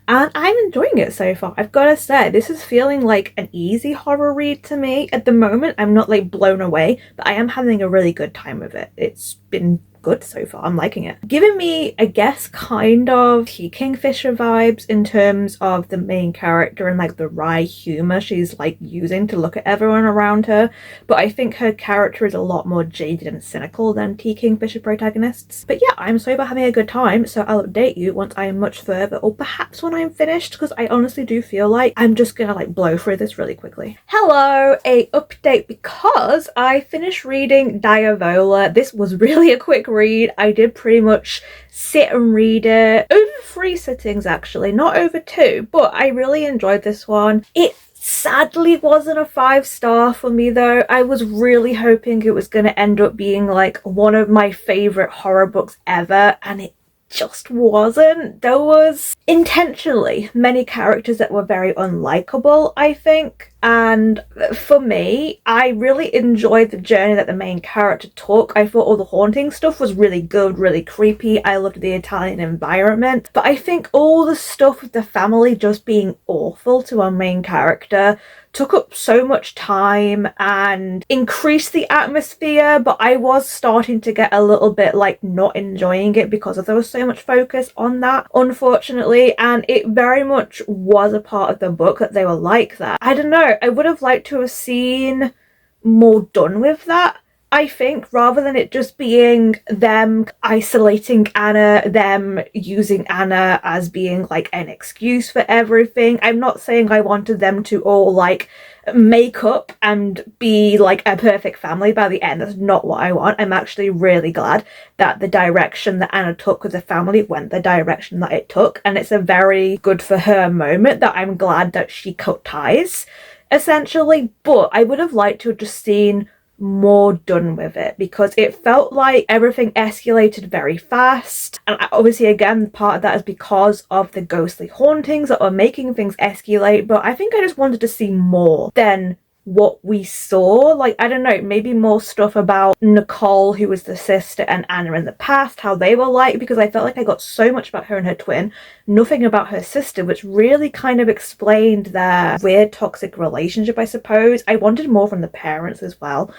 and I'm enjoying it so far. I've got to say, this is feeling like an easy horror read to me. At the moment, I'm not like blown away, but I am having a really good time with it. It's been good so far. I'm liking it. Giving me, I guess, kind of Kingfisher vibes in terms of the main character and like the wry humor she's like using to look at everyone around her. But I think her character is a lot more jaded and cynical than Kingfisher protagonists. But yeah, I'm so far having a good time, so I'll update you once I'm much further, or perhaps when I'm finished, because I honestly do feel like I'm just gonna like blow through this really quickly. Hello, a update because I finished reading Diavola. This was really a quick read. I did pretty much sit and read it over 3 sittings, actually, not over 2, but I really enjoyed this one. It sadly wasn't a 5-star for me though. I was really hoping it was going to end up being like one of my favorite horror books ever, and it just wasn't. There was intentionally many characters that were very unlikable, I think, and for me, I really enjoyed the journey that the main character took. I thought all the haunting stuff was really good, really creepy. I loved the Italian environment, but I think all the stuff with the family just being awful to our main character took up so much time and increased the atmosphere, but I was starting to get a little bit like not enjoying it because there was so much focus on that, unfortunately, and it very much was a part of the book that they were like that. I don't know, I would have liked to have seen more done with that, I think, rather than it just being them isolating Anna, them using Anna as being like an excuse for everything. I'm not saying I wanted them to all like make up and be like a perfect family by the end. That's not what I want. I'm actually really glad that the direction that Anna took with the family went the direction that it took, and it's a very good for her moment that I'm glad that she cut ties, essentially. But I would have liked to have just seen more done with it, because it felt like everything escalated very fast, and obviously again part of that is because of the ghostly hauntings that are making things escalate, but I think I just wanted to see more than what we saw. Like, I don't know, maybe more stuff about Nicole, who was the sister, and Anna in the past, how they were like, because I felt like I got so much about her and her twin, nothing about her sister, which really kind of explained their weird toxic relationship, I suppose. I wanted more from the parents as well,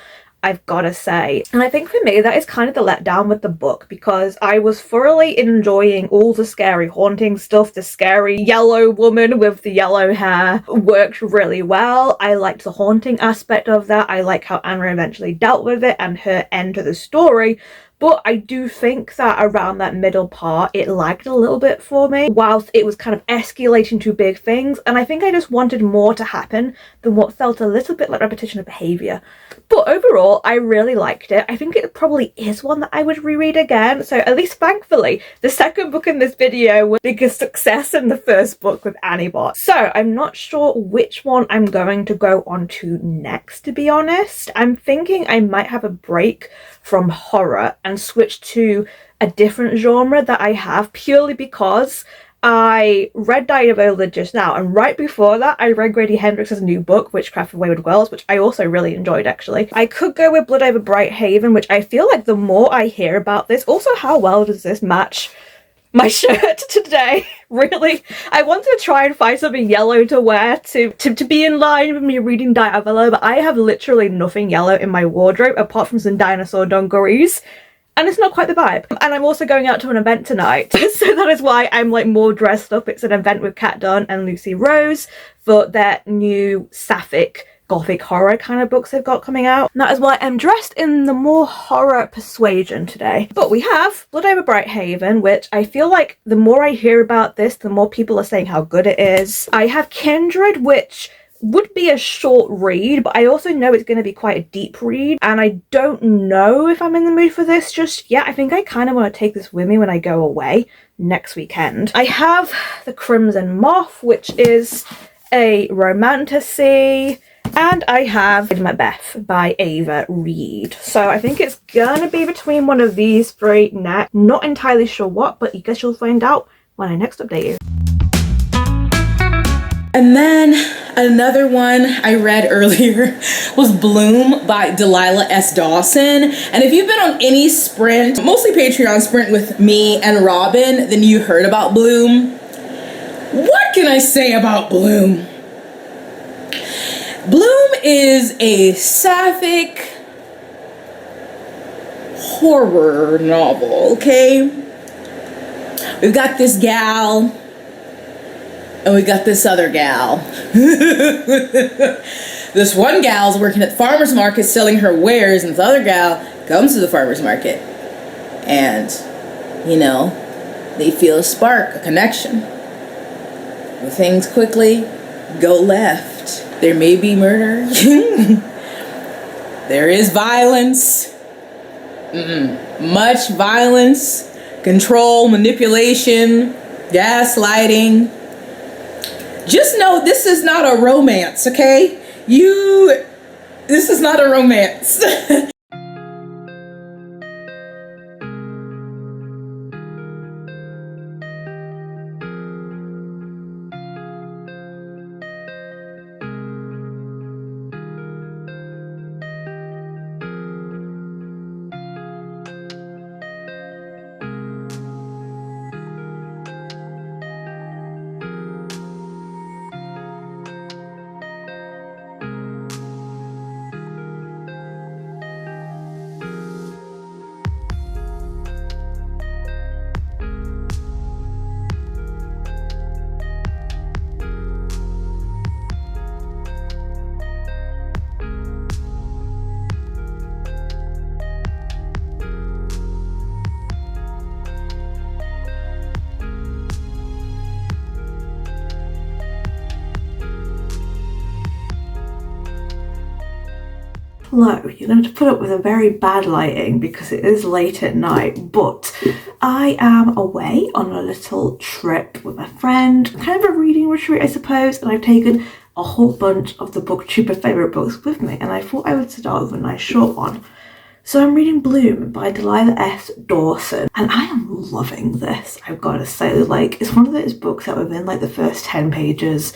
I've gotta say. And I think for me that is kind of the letdown with the book, because I was thoroughly enjoying all the scary haunting stuff. The scary yellow woman with the yellow hair worked really well. I liked the haunting aspect of that. I like how Anna eventually dealt with it and her end to the story. But I do think that around that middle part, it lagged a little bit for me, whilst it was kind of escalating to big things. And I think I just wanted more to happen than what felt a little bit like repetition of behaviour. But overall, I really liked it. I think it probably is one that I would reread again. So at least thankfully, the second book in this video was bigger success than the first book with Annibot. So I'm not sure which one I'm going to go on to next, to be honest. I'm thinking I might have a break from horror and switch to a different genre that I have, purely because I read Diary of Ola just now, and right before that I read Grady Hendrix's new book, Witchcraft of Wayward Wells, which I also really enjoyed actually. I could go with Blood Over Bright Haven, which I feel like the more I hear about this, also how well does this match my shirt today, really. I wanted to try and find something yellow to wear to be in line with me reading Diary of Ola, but I have literally nothing yellow in my wardrobe apart from some dinosaur dungarees. And it's not quite the vibe. And I'm also going out to an event tonight, so that is why I'm like more dressed up. It's an event with Kat Dunn and Lucy Rose for their new sapphic gothic horror kind of books they've got coming out. And that is why I'm dressed in the more horror persuasion today. But we have Blood Over Bright Haven, which I feel like the more I hear about this, the more people are saying how good it is. I have Kindred, which would be a short read, but I also know it's going to be quite a deep read, and I don't know if I'm in the mood for this just yet. I think I kind of want to take this with me when I go away next weekend. I have The Crimson Moth, which is a romantasy, and I have Macbeth by Ava Reed. So I think it's gonna be between one of these three next. Not entirely sure what, but I guess you'll find out when I next update you. And then another one I read earlier was Bloom by Delilah S. Dawson. And if you've been on any sprint, mostly Patreon sprint with me and Robin, then you heard about Bloom. What can I say about Bloom? Bloom is a sapphic horror novel, okay? We've got this gal, and we got this other gal. This one gal's working at the farmer's market selling her wares, and this other gal comes to the farmer's market. And, you know, they feel a spark, a connection. But things quickly go left. There may be murder. There is violence. Much violence, control, manipulation, gaslighting. Just know this is not a romance, okay? This is not a romance. Hello, you're going to put up with a very bad lighting because it is late at night, but I am away on a little trip with a friend, kind of a reading retreat I suppose, and I've taken a whole bunch of the Booktuber favourite books with me, and I thought I would start with a nice short one. So I'm reading Bloom by Delilah S. Dawson, and I am loving this, I've got to say. Like, it's one of those books that within like the first 10 pages,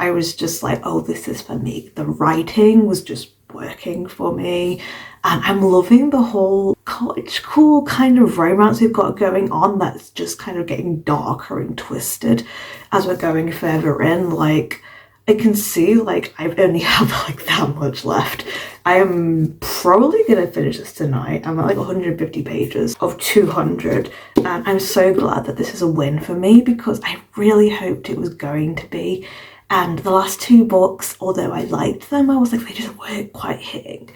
I was just like, oh, this is for me. The writing was just working for me. And I'm loving the whole college cool kind of romance we've got going on that's just kind of getting darker and twisted as we're going further in. Like, I can see, like, I've only have like that much left. I am probably gonna finish this tonight. I'm at like 150 pages of 200, and I'm so glad that this is a win for me because I really hoped it was going to be. And the last two books, although I liked them, I was like, they just weren't quite hitting.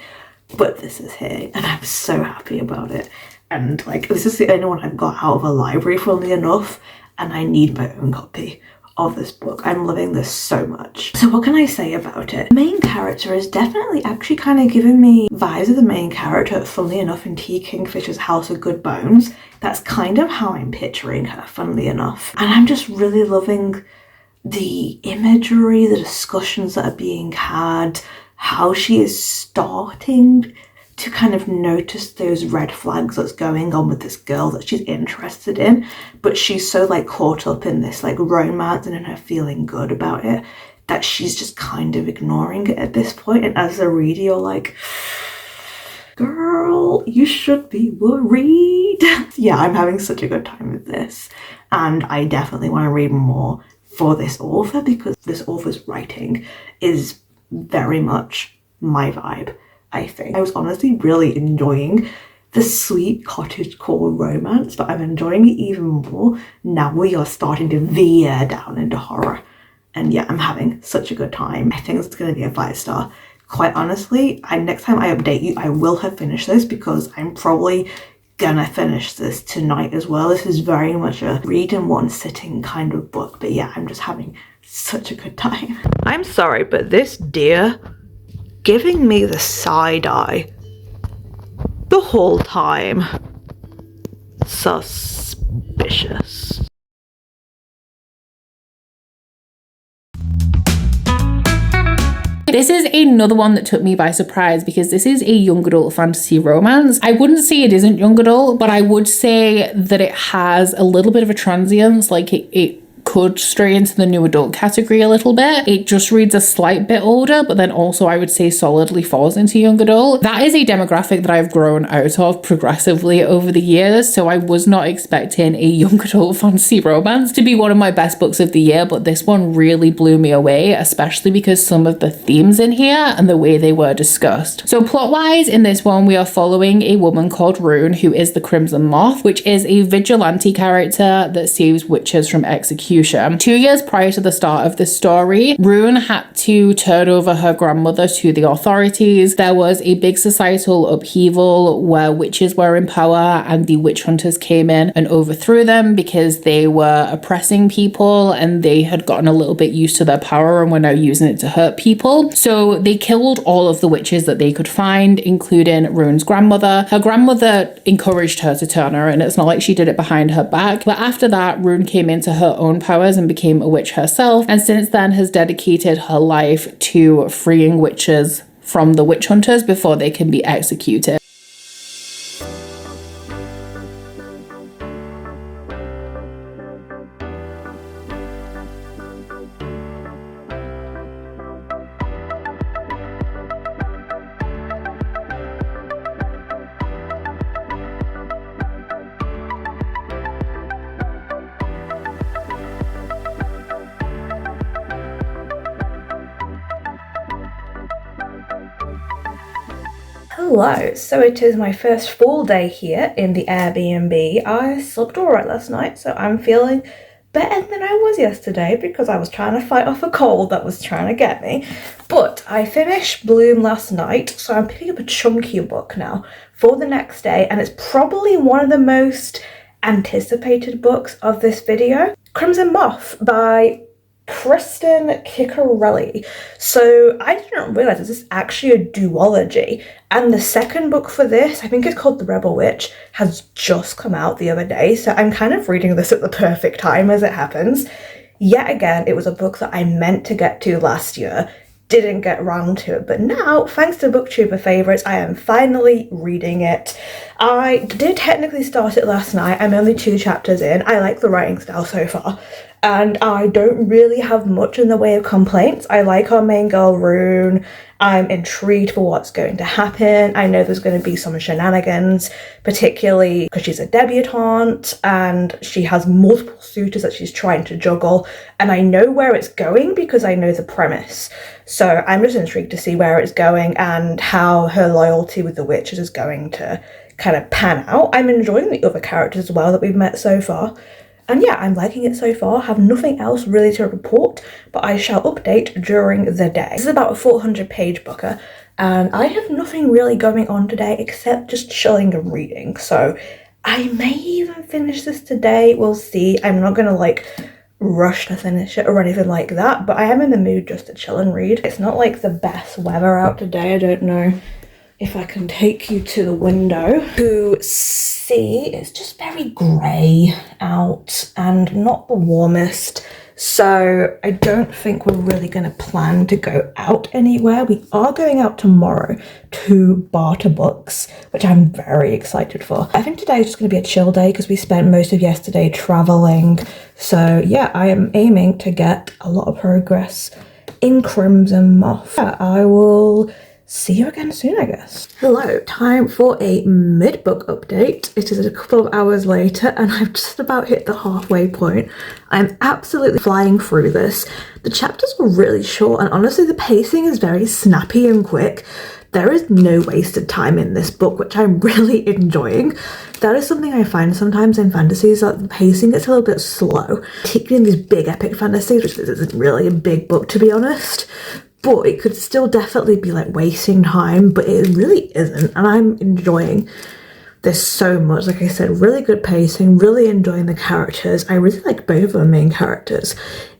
But this is hitting, and I'm so happy about it. And like, this is the only one I've got out of a library, funnily enough, and I need my own copy of this book. I'm loving this so much. So what can I say about it? The main character is definitely actually kind of giving me vibes of the main character, funnily enough, in T. Kingfisher's House of Good Bones. That's kind of how I'm picturing her, funnily enough. And I'm just really loving the imagery, the discussions that are being had, how she is starting to kind of notice those red flags that's going on with this girl that she's interested in, but she's so like caught up in this like romance and in her feeling good about it that she's just kind of ignoring it at this point. And as a reader, you're like, girl, you should be worried. Yeah, I'm having such a good time with this, and I definitely want to read more for this author because this author's writing is very much my vibe. I think I was honestly really enjoying the sweet cottagecore romance, but I'm enjoying it even more now we are starting to veer down into horror. And yeah, I'm having such a good time. I think it's going to be a 5-star. Quite honestly, next time I update you, I will have finished this because I'm probably gonna finish this tonight as well. This is very much a read in one sitting kind of book, but yeah, I'm just having such a good time. I'm sorry, but this deer giving me the side eye the whole time. Suspicious. This is another one that took me by surprise because this is a young adult fantasy romance. I wouldn't say it isn't young adult, but I would say that it has a little bit of a transience, like it could stray into the new adult category a little bit. It just reads a slight bit older, but then also I would say solidly falls into young adult. That is a demographic that I've grown out of progressively over the years, so I was not expecting a young adult fantasy romance to be one of my best books of the year, but this one really blew me away, especially because some of the themes in here and the way they were discussed. So plot-wise, in this one, we are following a woman called Rune, who is the Crimson Moth, which is a vigilante character that saves witches from execution. 2 years prior to the start of the story, Rune had to turn over her grandmother to the authorities. There was a big societal upheaval where witches were in power and the witch hunters came in and overthrew them because they were oppressing people and they had gotten a little bit used to their power and were now using it to hurt people. So they killed all of the witches that they could find, including Rune's grandmother. Her grandmother encouraged her to turn her, and it's not like she did it behind her back. But after that, Rune came into her own powers and became a witch herself, and since then has dedicated her life to freeing witches from the witch hunters before they can be executed. Hello, so it is my first full day here in the Airbnb. I slept alright last night, so I'm feeling better than I was yesterday because I was trying to fight off a cold that was trying to get me. But I finished Bloom last night, so I'm picking up a chunkier book now for the next day, and it's probably one of the most anticipated books of this video. Crimson Moth by Kristen Ciccarelli. So I didn't realise this is actually a duology, and the second book for this, I think it's called The Rebel Witch, has just come out the other day, so I'm kind of reading this at the perfect time as it happens. Yet again, it was a book that I meant to get to last year, didn't get around to it, but now, thanks to Booktuber favourites, I am finally reading it. I did technically start it last night. I'm only 2 chapters in. I like the writing style so far, and I don't really have much in the way of complaints. I like our main girl, Rune. I'm intrigued for what's going to happen. I know there's going to be some shenanigans, particularly because she's a debutante and she has multiple suitors that she's trying to juggle, and I know where it's going because I know the premise. So I'm just intrigued to see where it's going and how her loyalty with the witches is going to kind of pan out. I'm enjoying the other characters as well that we've met so far. And yeah, I'm liking it so far. I have nothing else really to report, but I shall update during the day. This is about a 400-page booker, and I have nothing really going on today except just chilling and reading. So I may even finish this today. We'll see. I'm not going to like rush to finish it or anything like that, but I am in the mood just to chill and read. It's not like the best weather out today. I don't know if I can take you to the window to see. It's just very grey out and not the warmest, so I don't think we're really going to plan to go out anywhere. We are going out tomorrow to Barter Books, which I'm very excited for. I think today is just going to be a chill day because we spent most of yesterday travelling, so yeah, I am aiming to get a lot of progress in Crimson Moth. Yeah, I will see you again soon, I guess. Hello, time for a mid-book update. It is a couple of hours later and I've just about hit the halfway point. I'm absolutely flying through this. The chapters were really short and honestly the pacing is very snappy and quick. There is no wasted time in this book, which I'm really enjoying. That is something I find sometimes in fantasies, that the pacing gets a little bit slow, particularly in these big epic fantasies, which isn't really a big book to be honest. But it could still definitely be like wasting time, but it really isn't, and I'm enjoying this so much. Like I said, really good pacing, really enjoying the characters. I really like both of the main characters.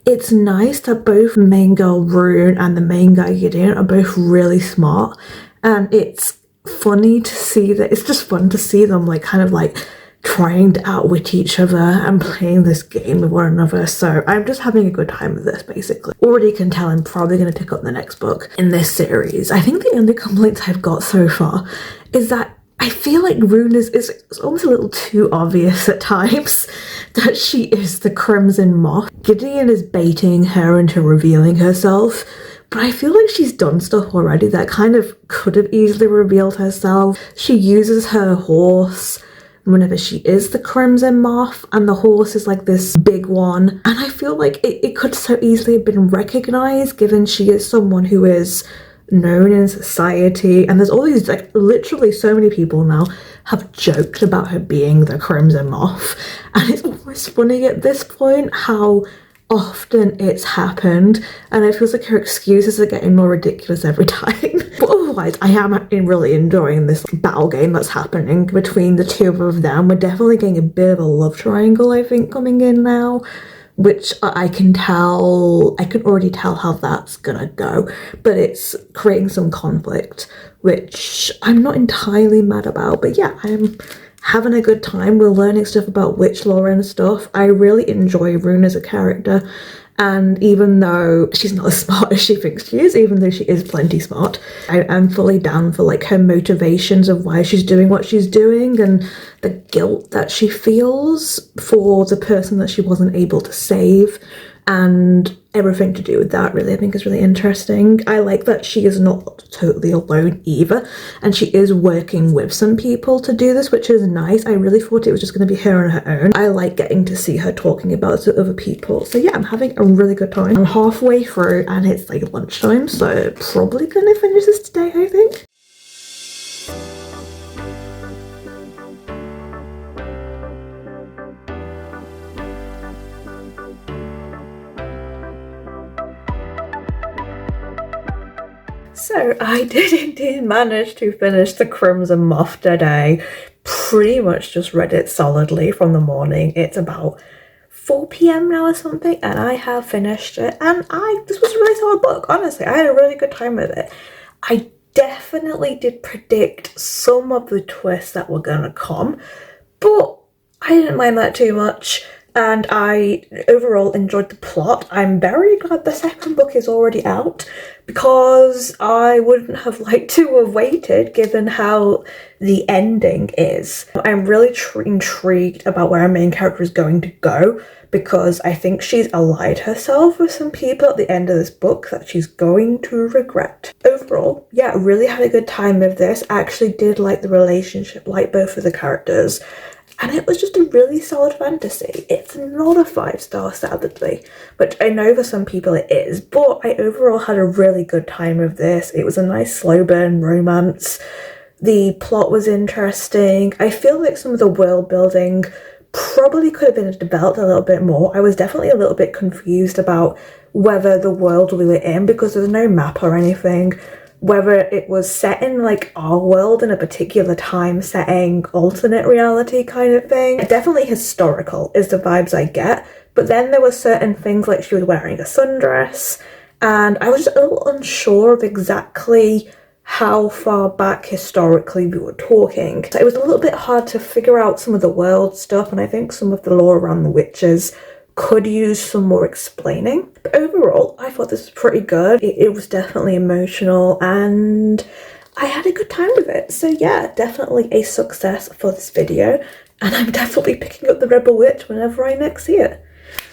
It's nice that both main girl Rune and the main guy Gideon are both really smart, and it's funny to see that. It's just fun to see them like kind of like trying to outwit each other and playing this game with one another. So I'm just having a good time with this, basically. Already can tell I'm probably going to pick up the next book in this series. I think the only complaints I've got so far is that I feel like Rune is almost a little too obvious at times that she is the Crimson Moth. Gideon is baiting her into revealing herself, but I feel like she's done stuff already that kind of could have easily revealed herself. She uses her horse whenever she is the Crimson Moth, and the horse is like this big one, and I feel like it could so easily have been recognised given she is someone who is known in society, and there's all these like literally so many people now have joked about her being the Crimson Moth, and it's almost funny at this point how often it's happened, and it feels like her excuses are getting more ridiculous every time. But otherwise, I am really enjoying this battle game that's happening between the two of them. We're definitely getting a bit of a love triangle, I think, coming in now, which I can already tell how that's gonna go, but it's creating some conflict, which I'm not entirely mad about. But yeah, I'm having a good time. We're learning stuff about witch lore and stuff. I really enjoy Rune as a character, and even though she's not as smart as she thinks she is, even though she is plenty smart, I am fully down for like her motivations of why she's doing what she's doing and the guilt that she feels for the person that she wasn't able to save, and everything to do with that really I think is really interesting. I like that she is not totally alone either, and she is working with some people to do this, which is nice. I really thought it was just going to be her on her own. I like getting to see her talking about it to other people. So yeah, I'm having a really good time. I'm halfway through and it's like lunchtime, so probably gonna finish this today, I think. So I did indeed manage to finish the Crimson Moth today. Pretty much just read it solidly from the morning. It's about 4 p.m. now or something, and I have finished it, and this was a really solid book, honestly. I had a really good time with it. I definitely did predict some of the twists that were gonna come, but I didn't mind that too much. and I overall enjoyed the plot. I'm very glad the second book is already out, because I wouldn't have liked to have waited given how the ending is. I'm really intrigued about where our main character is going to go, because I think she's allied herself with some people at the end of this book that she's going to regret. Overall, yeah, I really had a good time with this. I actually did like the relationship, like both of the characters, and it was just a really solid fantasy. It's not a 5-star, sadly, which I know for some people it is, but I overall had a really good time with this. It was a nice slow burn romance. The plot was interesting. I feel like some of the world building probably could have been developed a little bit more. I was definitely a little bit confused about whether the world we were in, because there's no map or anything, whether it was set in like our world in a particular time setting, alternate reality kind of thing. Definitely historical is the vibes I get, but then there were certain things like she was wearing a sundress, and I was just a little unsure of exactly how far back historically we were talking. So it was a little bit hard to figure out some of the world stuff, and I think some of the lore around the witches could use some more explaining. But overall, I thought this was pretty good. It was definitely emotional, and I had a good time with it. So yeah, definitely a success for this video, and I'm definitely picking up The Rebel Witch whenever I next see it.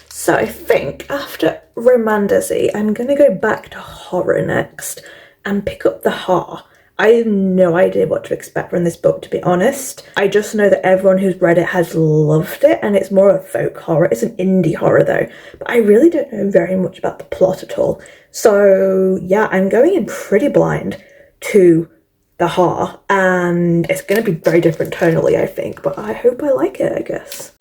So I think after romantasy, I'm gonna go back to horror next and pick up The Haar. I have no idea what to expect from this book, to be honest. I just know that everyone who's read it has loved it, and it's more of a folk horror. It's an indie horror though, but I really don't know very much about the plot at all. So yeah, I'm going in pretty blind to The Haar, and it's going to be very different tonally, I think, but I hope I like it, I guess.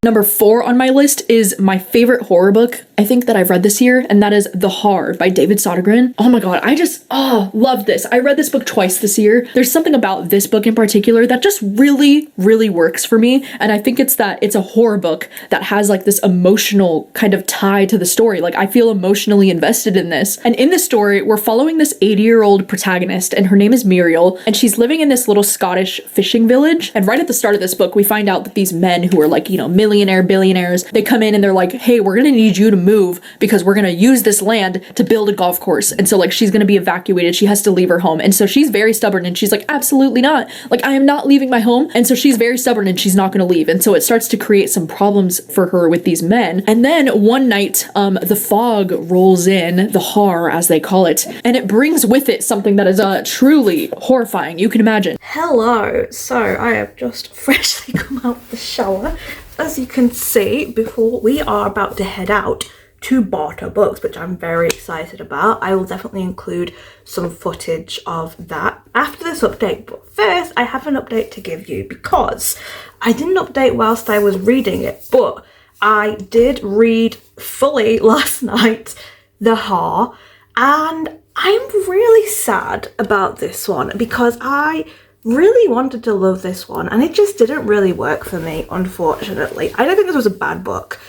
Number 4 on my list is my favorite horror book I think that I've read this year, and that is The Haar by David Sodergren. Oh my god, I just love this. I read this book twice this year. There's something about this book in particular that just really, really works for me, and I think it's that it's a horror book that has like this emotional kind of tie to the story. Like, I feel emotionally invested in this. And in this story, we're following this 80-year-old protagonist, and her name is Muriel, and she's living in this little Scottish fishing village. And right at the start of this book, we find out that these men who are like, you know, billionaires, they come in and they're like, hey, we're gonna need you to move because we're gonna use this land to build a golf course. And so like she's gonna be evacuated. She has to leave her home. And so she's very stubborn and she's like, absolutely not. Like, I am not leaving my home. And so she's very stubborn and she's not gonna leave. And so it starts to create some problems for her with these men. And then one night, the fog rolls in, the Haar as they call it, and it brings with it something that is truly horrifying. You can imagine. Hello, so I have just freshly come out of the shower, as you can see, before we are about to head out to Barter Books, which I'm very excited about. I will definitely include some footage of that after this update, but first I have an update to give you, because I didn't update whilst I was reading it, but I did read fully last night The Haar, and I'm really sad about this one because I really wanted to love this one and it just didn't really work for me, unfortunately. I don't think this was a bad book.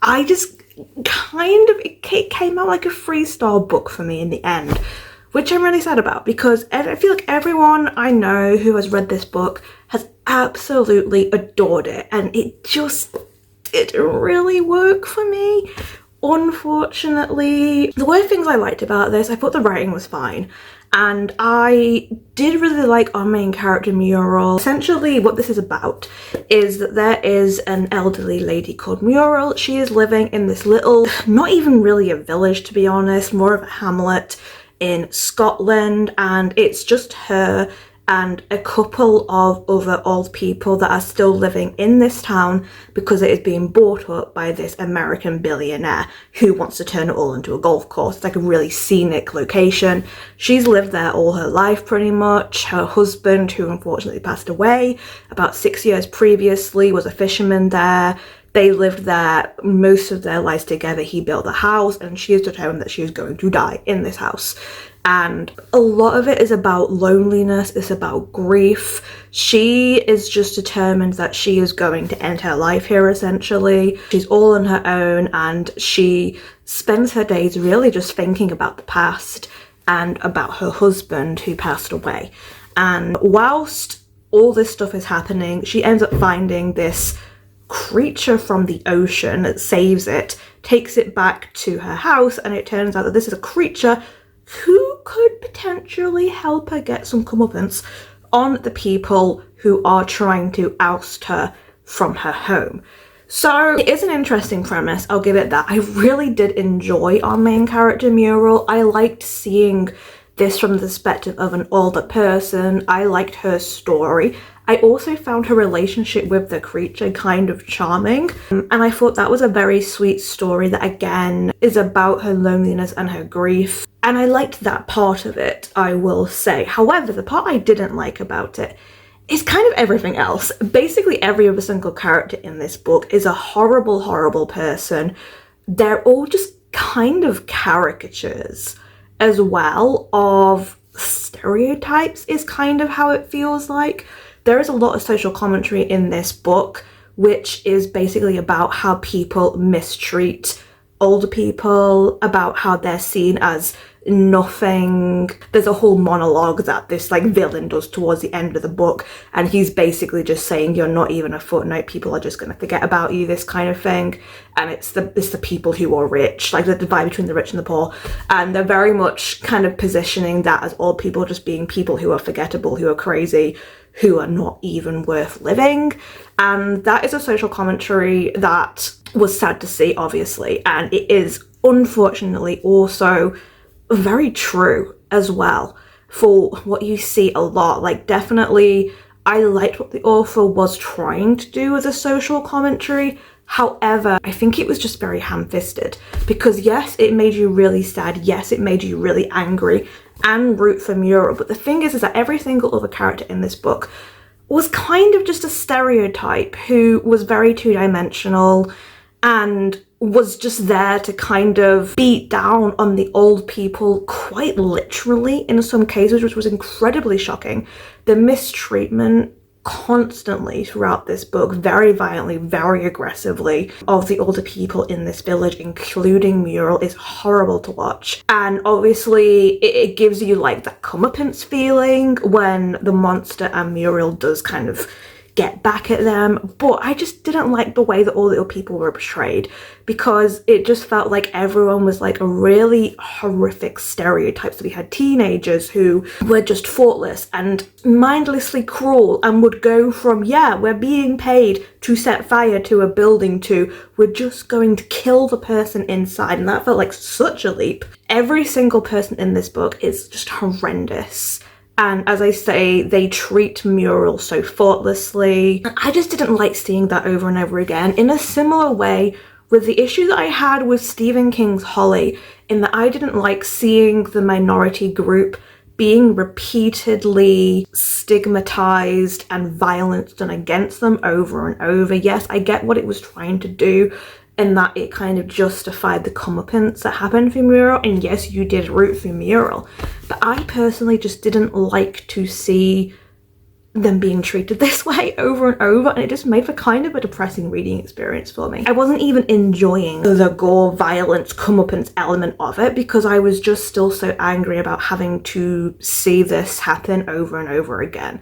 I just it came out like a 3-star book for me in the end, which I'm really sad about, because I feel like everyone I know who has read this book has absolutely adored it, and it just didn't really work for me, unfortunately. There were things I liked about this. I thought the writing was fine, and I did really like our main character Muriel. Essentially what this is about is that there is an elderly lady called Muriel. She is living in this little, not even really a village to be honest, more of a hamlet in Scotland, and it's just her and a couple of other old people that are still living in this town because it is being bought up by this American billionaire who wants to turn it all into a golf course. It's like a really scenic location. She's lived there all her life pretty much. Her husband, who unfortunately passed away about 6 years previously, was a fisherman there. They lived there most of their lives together. He built the house and she is determined that she is going to die in this house. And a lot of it is about loneliness, it's about grief. She is just determined that she is going to end her life here, essentially. She's all on her own and she spends her days really just thinking about the past and about her husband who passed away. And whilst all this stuff is happening. She ends up finding this creature from the ocean that saves it, takes it back to her house, and it turns out that this is a creature who could potentially help her get some comeuppance on the people who are trying to oust her from her home. So it is an interesting premise, I'll give it that. I really did enjoy our main character Muriel. I liked seeing this from the perspective of an older person. I liked her story. I also found her relationship with the creature kind of charming, and I thought that was a very sweet story that again is about her loneliness and her grief, and I liked that part of it, I will say. However, the part I didn't like about it is kind of everything else. Basically every other single character in this book is a horrible, horrible person. They're all just kind of caricatures as well of stereotypes, is kind of how it feels like. There is a lot of social commentary in this book, which is basically about how people mistreat older people, about how they're seen as nothing. There's a whole monologue that this like villain does towards the end of the book, and he's basically just saying you're not even a footnote, people are just going to forget about you, this kind of thing. And it's the people who are rich, like the divide between the rich and the poor, and they're very much kind of positioning that as old people just being people who are forgettable, who are crazy, who are not even worth living. And that is a social commentary that was sad to see, obviously, and it is unfortunately also very true as well for what you see a lot. Like, definitely I liked what the author was trying to do with a social commentary. However, I think it was just very ham-fisted, because yes, it made you really sad, yes, it made you really angry and root for Muriel, but the thing is that every single other character in this book was kind of just a stereotype who was very two-dimensional and was just there to kind of beat down on the old people quite literally in some cases, which was incredibly shocking. The mistreatment constantly throughout this book, very violently, very aggressively, of the older people in this village, including Muriel, is horrible to watch. And obviously it gives you like that comeuppance feeling when the monster and Muriel does kind of get back at them, but I just didn't like the way that all the other people were portrayed, because it just felt like everyone was like a really horrific stereotype. So we had teenagers who were just thoughtless and mindlessly cruel and would go from, yeah, we're being paid to set fire to a building, to we're just going to kill the person inside, and that felt like such a leap. Every single person in this book is just horrendous. And as I say, they treat Muriel so thoughtlessly. And I just didn't like seeing that over and over again, in a similar way with the issue that I had with Stephen King's Holly, in that I didn't like seeing the minority group being repeatedly stigmatized and violence done against them over and over. Yes, I get what it was trying to do, and that it kind of justified the comeuppance that happened for Muriel, and yes, you did root for Muriel, but I personally just didn't like to see them being treated this way over and over, and it just made for kind of a depressing reading experience for me. I wasn't even enjoying the gore, violence, comeuppance element of it, because I was just still so angry about having to see this happen over and over again.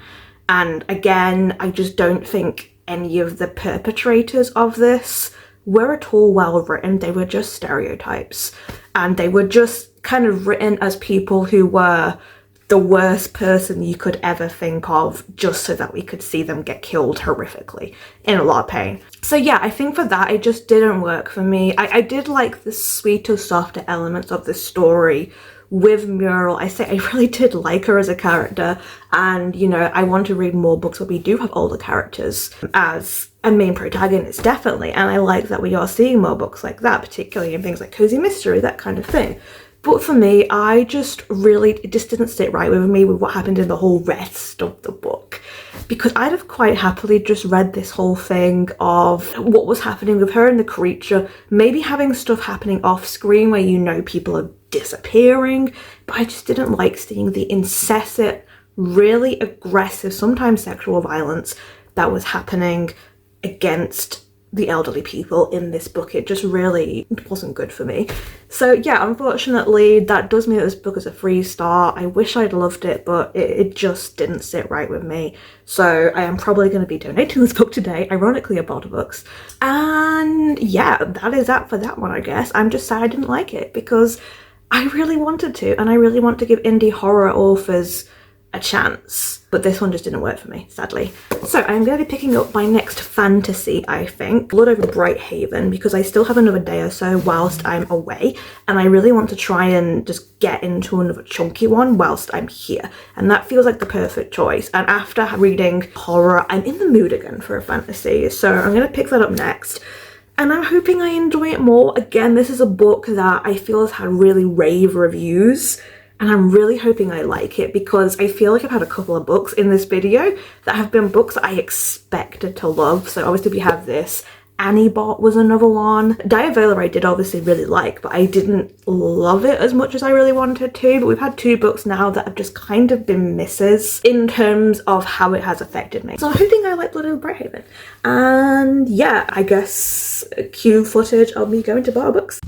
And again, I just don't think any of the perpetrators of this were at all well written. They were just stereotypes, and they were just kind of written as people who were the worst person you could ever think of, just so that we could see them get killed horrifically in a lot of pain. So yeah, I think for that it just didn't work for me. I did like the sweeter, softer elements of the story with Muriel. I say I really did like her as a character, and you know, I want to read more books where we do have older characters as a main protagonist, definitely, and I like that we are seeing more books like that, particularly in things like cozy mystery, that kind of thing. But for me, it just didn't sit right with me with what happened in the whole rest of the book, because I'd have quite happily just read this whole thing of what was happening with her and the creature, maybe having stuff happening off screen where you know people are disappearing, but I just didn't like seeing the incessant, really aggressive, sometimes sexual violence that was happening against the elderly people in this book. It just really wasn't good for me. So yeah, unfortunately that does mean that this book is a free start. I wish I'd loved it, but it just didn't sit right with me. So I am probably going to be donating this book today, ironically at Barter Books. And yeah, that is that for that one, I guess. I'm just sad I didn't like it because I really wanted to, and I really want to give indie horror authors a chance, but this one just didn't work for me, sadly. So I'm going to be picking up my next fantasy, I think, Blood Over Brighthaven, because I still have another day or so whilst I'm away, and I really want to try and just get into another chunky one whilst I'm here, and that feels like the perfect choice. And after reading horror, I'm in the mood again for a fantasy, so I'm going to pick that up next. And I'm hoping I enjoy it more. Again, this is a book that I feel has had really rave reviews, and I'm really hoping I like it because I feel like I've had a couple of books in this video that have been books that I expected to love. So obviously we have this. Annie Bot was another one. Diavola I did obviously really like, but I didn't love it as much as I really wanted to. But we've had two books now that have just kind of been misses in terms of how it has affected me. So I'm hoping I like Blood Over Brighthaven. And yeah, I guess cue footage of me going to Barter Books.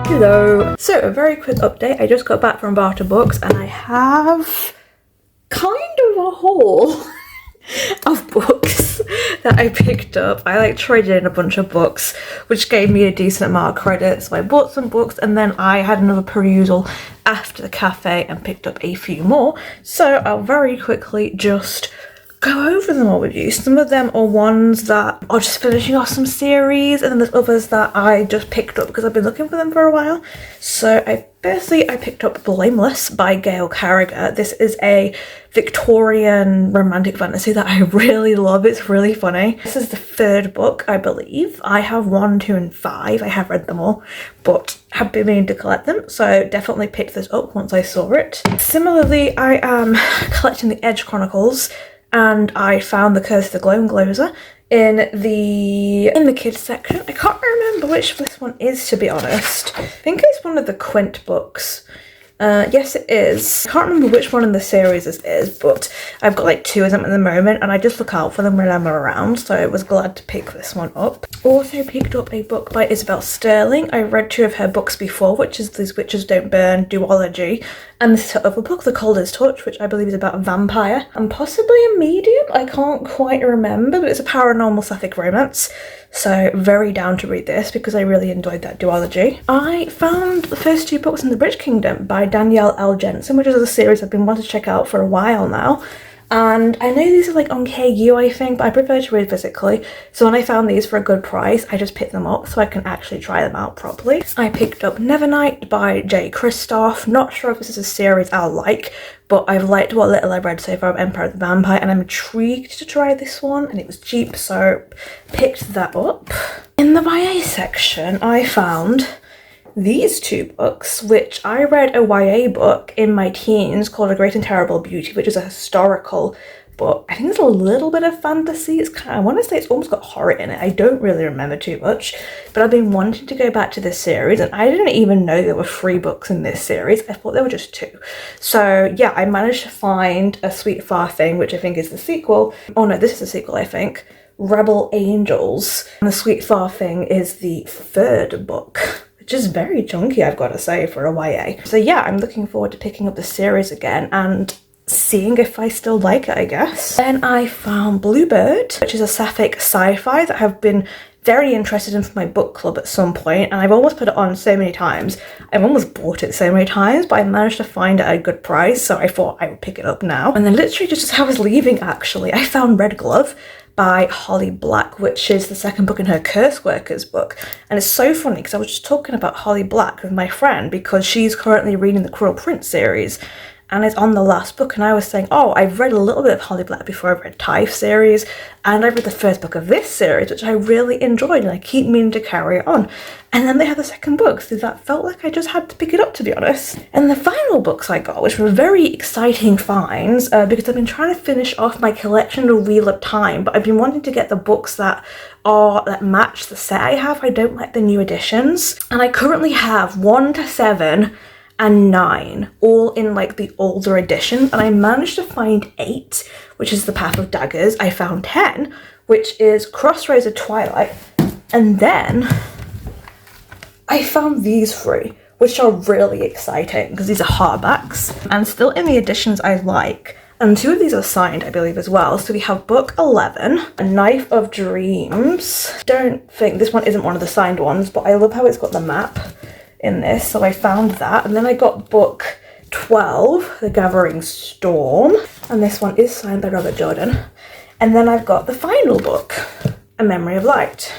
Hello. So a very quick update. I just got back from Barter Books and I have kind of a haul of books that I picked up. I traded in a bunch of books, which gave me a decent amount of credit. So I bought some books and then I had another perusal after the cafe and picked up a few more. So I'll very quickly just go over them all with you. Some of them are ones that are just finishing off some series, and then there's others that I just picked up because I've been looking for them for a while. So I picked up Blameless by Gail Carriger. This is a Victorian romantic fantasy that I really love. It's really funny. This is the third book, I believe. I have 1, 2, and 5. I have read them all, but have been meaning to collect them, so definitely picked this up once I saw it. Similarly, I am collecting the Edge Chronicles, and I found The Curse of the Glow and Glozer in the kids section. I can't remember which this one is, to be honest. I think it's one of the Quint books. Yes, it is. I can't remember which one in the series this is, but I've got 2 of them at the moment, and I just look out for them when I'm around, so I was glad to pick this one up. Also picked up a book by Isabel Sterling. I read 2 of her books before, which is These Witches Don't Burn duology, and this other book, The Coldest Touch, which I believe is about a vampire, and possibly a medium. I can't quite remember, but it's a paranormal sapphic romance. So very down to read this because I really enjoyed that duology. I found the first 2 books in the Bridge Kingdom by Danielle L. Jensen, which is a series I've been wanting to check out for a while now. And I know these are on KU, I think, but I prefer to read physically. So when I found these for a good price, I just picked them up so I can actually try them out properly. I picked up Nevernight by J. Kristoff. Not sure if this is a series I'll like, but I've liked what little I've read so far of Empire of the Vampire, and I'm intrigued to try this one, and it was cheap, so picked that up. In the YA section, I found these 2 books, which I read a YA book in my teens called A Great and Terrible Beauty, which is a historical book. I think there's a little bit of fantasy. I want to say it's almost got horror in it. I don't really remember too much, but I've been wanting to go back to this series, and I didn't even know there were 3 books in this series. I thought there were just 2. So yeah, I managed to find A Sweet Far Thing, which I think is the sequel. Oh no, this is the sequel, I think. Rebel Angels. And The Sweet Far Thing is the 3rd book, which is very chunky, I've got to say, for a YA. So yeah, I'm looking forward to picking up the series again and seeing if I still like it, I guess. Then I found Bluebird, which is a sapphic sci-fi that I've been very interested in for my book club at some point, and I've almost put it on so many times. I've almost bought it so many times, but I managed to find it at a good price, so I thought I would pick it up now. And then literally just as I was leaving, actually, I found Red Glove by Holly Black, which is the second book in her Curse Workers book. And it's so funny because I was just talking about Holly Black with my friend because she's currently reading the Cruel Prince series, and it's on the last book, and I was saying, oh, I've read a little bit of Holly Black before. I've read Tiff series, and I read the first book of this series, which I really enjoyed, and I keep meaning to carry it on. And then they had the second book, so that felt like I just had to pick it up, to be honest. And the final books I got, which were very exciting finds, because I've been trying to finish off my collection of Wheel of Time, but I've been wanting to get the books that match the set I have. I don't like the new editions. And I currently have 1 to 7 and 9, all in like the older edition, and I managed to find 8, which is The Path of Daggers. I found 10, which is Crossroads of Twilight, and then I found these 3, which are really exciting because these are hardbacks and still in the editions I like, and 2 of these are signed, I believe, as well. So we have book 11, A Knife of Dreams. Don't think this one isn't one of the signed ones, but I love how it's got the map in this, so I found that. And then I got book 12, The Gathering Storm, and this one is signed by Robert Jordan. And then I've got the final book, A Memory of Light,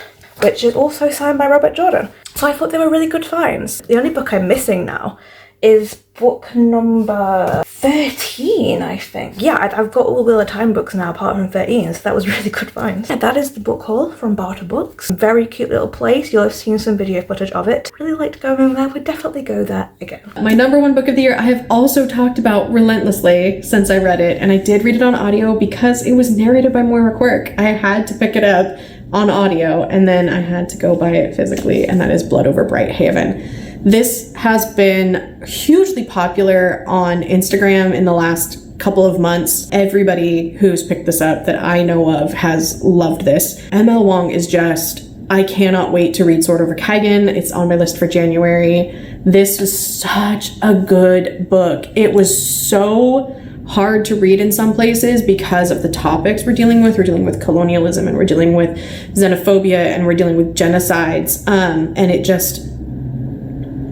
which is also signed by Robert Jordan. So I thought they were really good finds. The only book I'm missing now is book number 13, I think. Yeah, I've got all the Wheel of Time books now apart from 13, so that was really good finds. Yeah, that is the book haul from Barter Books. Very cute little place. You'll have seen some video footage of it. Really liked going there. Would definitely go there again. My number 1 book of the year, I have also talked about relentlessly since I read it, and I did read it on audio because it was narrated by Moira Quirk. I had to pick it up on audio, and then I had to go buy it physically, and that is Blood Over Bright Haven. This has been hugely popular on Instagram in the last couple of months. Everybody who's picked this up that I know of has loved this. ML Wong is just, I cannot wait to read Sword Over Kagan. It's on my list for January. This was such a good book. It was so hard to read in some places because of the topics we're dealing with. We're dealing with colonialism, and we're dealing with xenophobia, and we're dealing with genocides. And it just,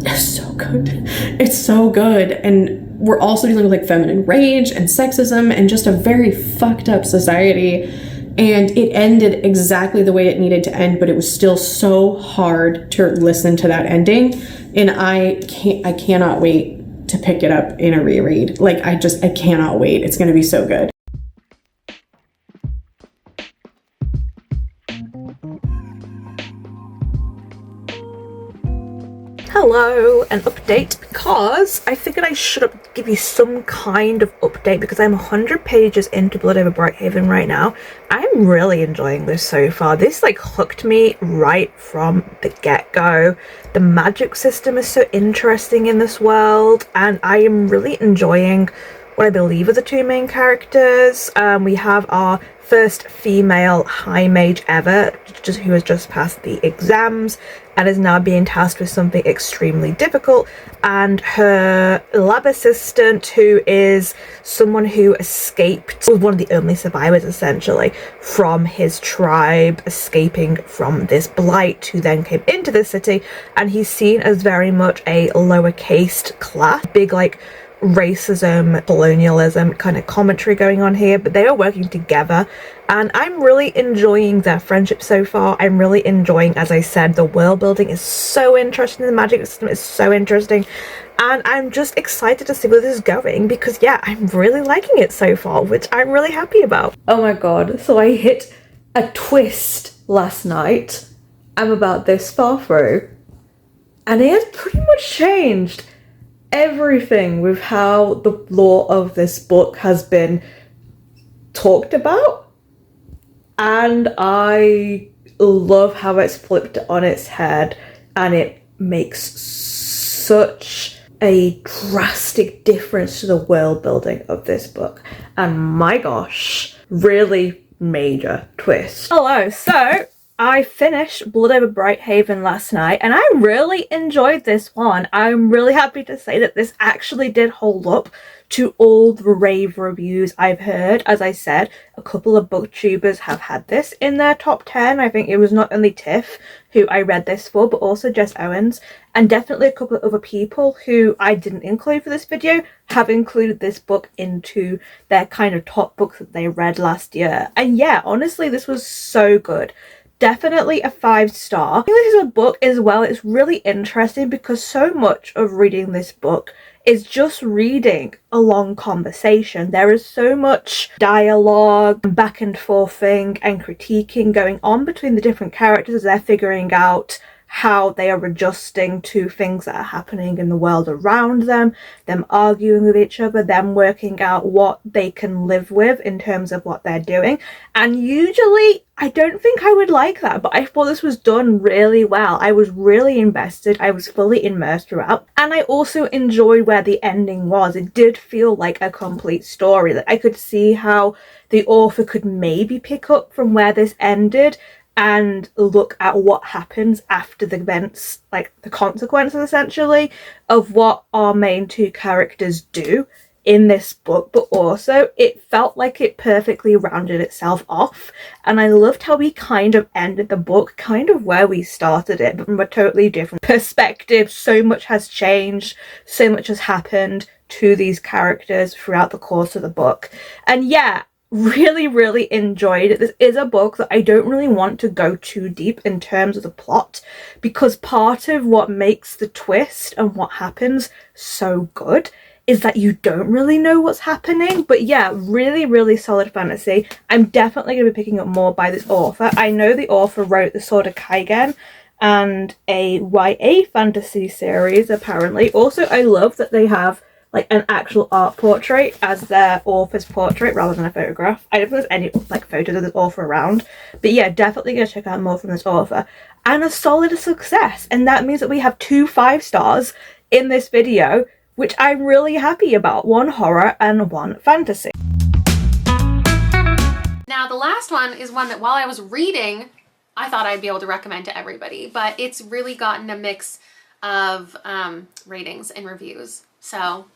it's so good. It's so good. And we're also dealing with like feminine rage and sexism and just a very fucked up society. And it ended exactly the way it needed to end, but it was still so hard to listen to that ending. And I cannot wait to pick it up in a reread. Like, I cannot wait. It's going to be so good. Hello, an update because I figured I should give you some kind of update because I'm 100 pages into Blood Over Brighthaven right now. I'm really enjoying this so far. This like hooked me right from the get-go. The magic system is so interesting in this world, and I am really enjoying what I believe are the 2 main characters. We have our first female high mage ever, who has just passed the exams and is now being tasked with something extremely difficult, and her lab assistant, who is someone who escaped, was one of the only survivors essentially from his tribe, escaping from this blight, who then came into the city, and he's seen as very much a lower caste class. Big like racism, colonialism kind of commentary going on here, but they are working together, and I'm really enjoying their friendship so far. I'm really enjoying, as I said, the world building is so interesting, the magic system is so interesting, and I'm just excited to see where this is going because yeah, I'm really liking it so far, which I'm really happy about. Oh my god, so I hit a twist last night. I'm about this far through, and it has pretty much changed everything with how the lore of this book has been talked about, and I love how it's flipped on its head, and it makes such a drastic difference to the world building of this book, and my gosh, really major twist. Hello, so I finished Blood Over Brighthaven last night and I really enjoyed this one. I'm really happy to say that this actually did hold up to all the rave reviews I've heard. As I said, a couple of booktubers have had this in their top 10. I think it was not only Tiff who I read this for, but also JessOwens, and definitely a couple of other people who I didn't include for this video have included this book into their kind of top books that they read last year. And yeah, honestly, this was so good. Definitely a 5-star. I think this is a book as well, it's really interesting because so much of reading this book is just reading a long conversation. There is so much dialogue, back and forthing and critiquing going on between the different characters as they're figuring out how they are adjusting to things that are happening in the world around them arguing with each other, them working out what they can live with in terms of what they're doing. And usually I don't think I would like that, but I thought this was done really well. I was really invested, I was fully immersed throughout, and I also enjoyed where the ending was. It did feel like a complete story, that I could see how the author could maybe pick up from where this ended and look at what happens after the events, like the consequences essentially of what our main two characters do in this book. But also it felt like it perfectly rounded itself off, and I loved how we kind of ended the book kind of where we started it, but from a totally different perspective. So much has changed, so much has happened to these characters throughout the course of the book. And yeah, really enjoyed it. This is a book that I don't really want to go too deep in terms of the plot, because part of what makes the twist and what happens so good is that you don't really know what's happening. But yeah, really solid fantasy. I'm definitely going to be picking up more by this author. I know the author wrote The Sword of Kaigen and a YA fantasy series apparently. Also, I love that they have like an actual art portrait as their author's portrait rather than a photograph. I don't think there's any like photos of this author around, but yeah, definitely gonna check out more from this author. And a solid success, and that means that we have 2 5-stars in this video, which I'm really happy about. 1 horror and 1 fantasy. Now the last one is one that while I was reading, I thought I'd be able to recommend to everybody, but it's really gotten a mix of ratings and reviews. So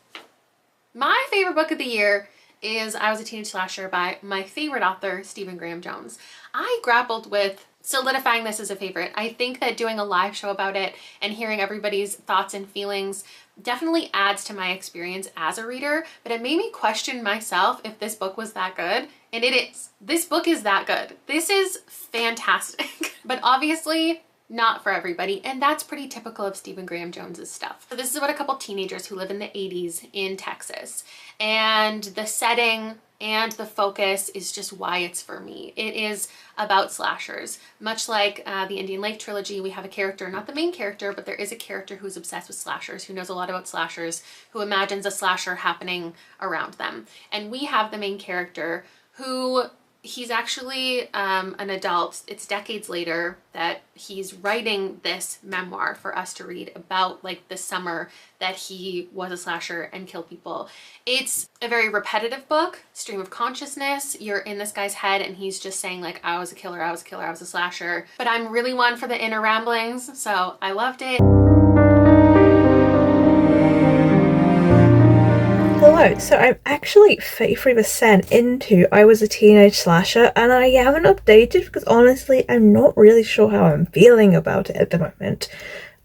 my favorite book of the year is I Was a Teenage Slasher by my favorite author, Stephen Graham Jones. I grappled with solidifying this as a favorite. I think that doing a live show about it and hearing everybody's thoughts and feelings definitely adds to my experience as a reader, but it made me question myself if this book was that good, and it is. This book is that good. This is fantastic, but obviously not for everybody, and that's pretty typical of Stephen Graham Jones's stuff. So this is about a couple teenagers who live in the 80s in Texas, and the setting and the focus is just why it's for me. It is about slashers. Much like the Indian Lake trilogy, we have a character, not the main character, but there is a character who's obsessed with slashers, who knows a lot about slashers, who imagines a slasher happening around them. And we have the main character who he's actually an adult. It's decades later that he's writing this memoir for us to read about like the summer that he was a slasher and killed people. It's a very repetitive book, stream of consciousness. You're in this guy's head and he's just saying like, I was a killer, I was a killer, I was a slasher. But I'm really one for the inner ramblings, so I loved it. Hello, so I'm actually 33% into I Was a Teenage Slasher, and I haven't updated because honestly I'm not really sure how I'm feeling about it at the moment.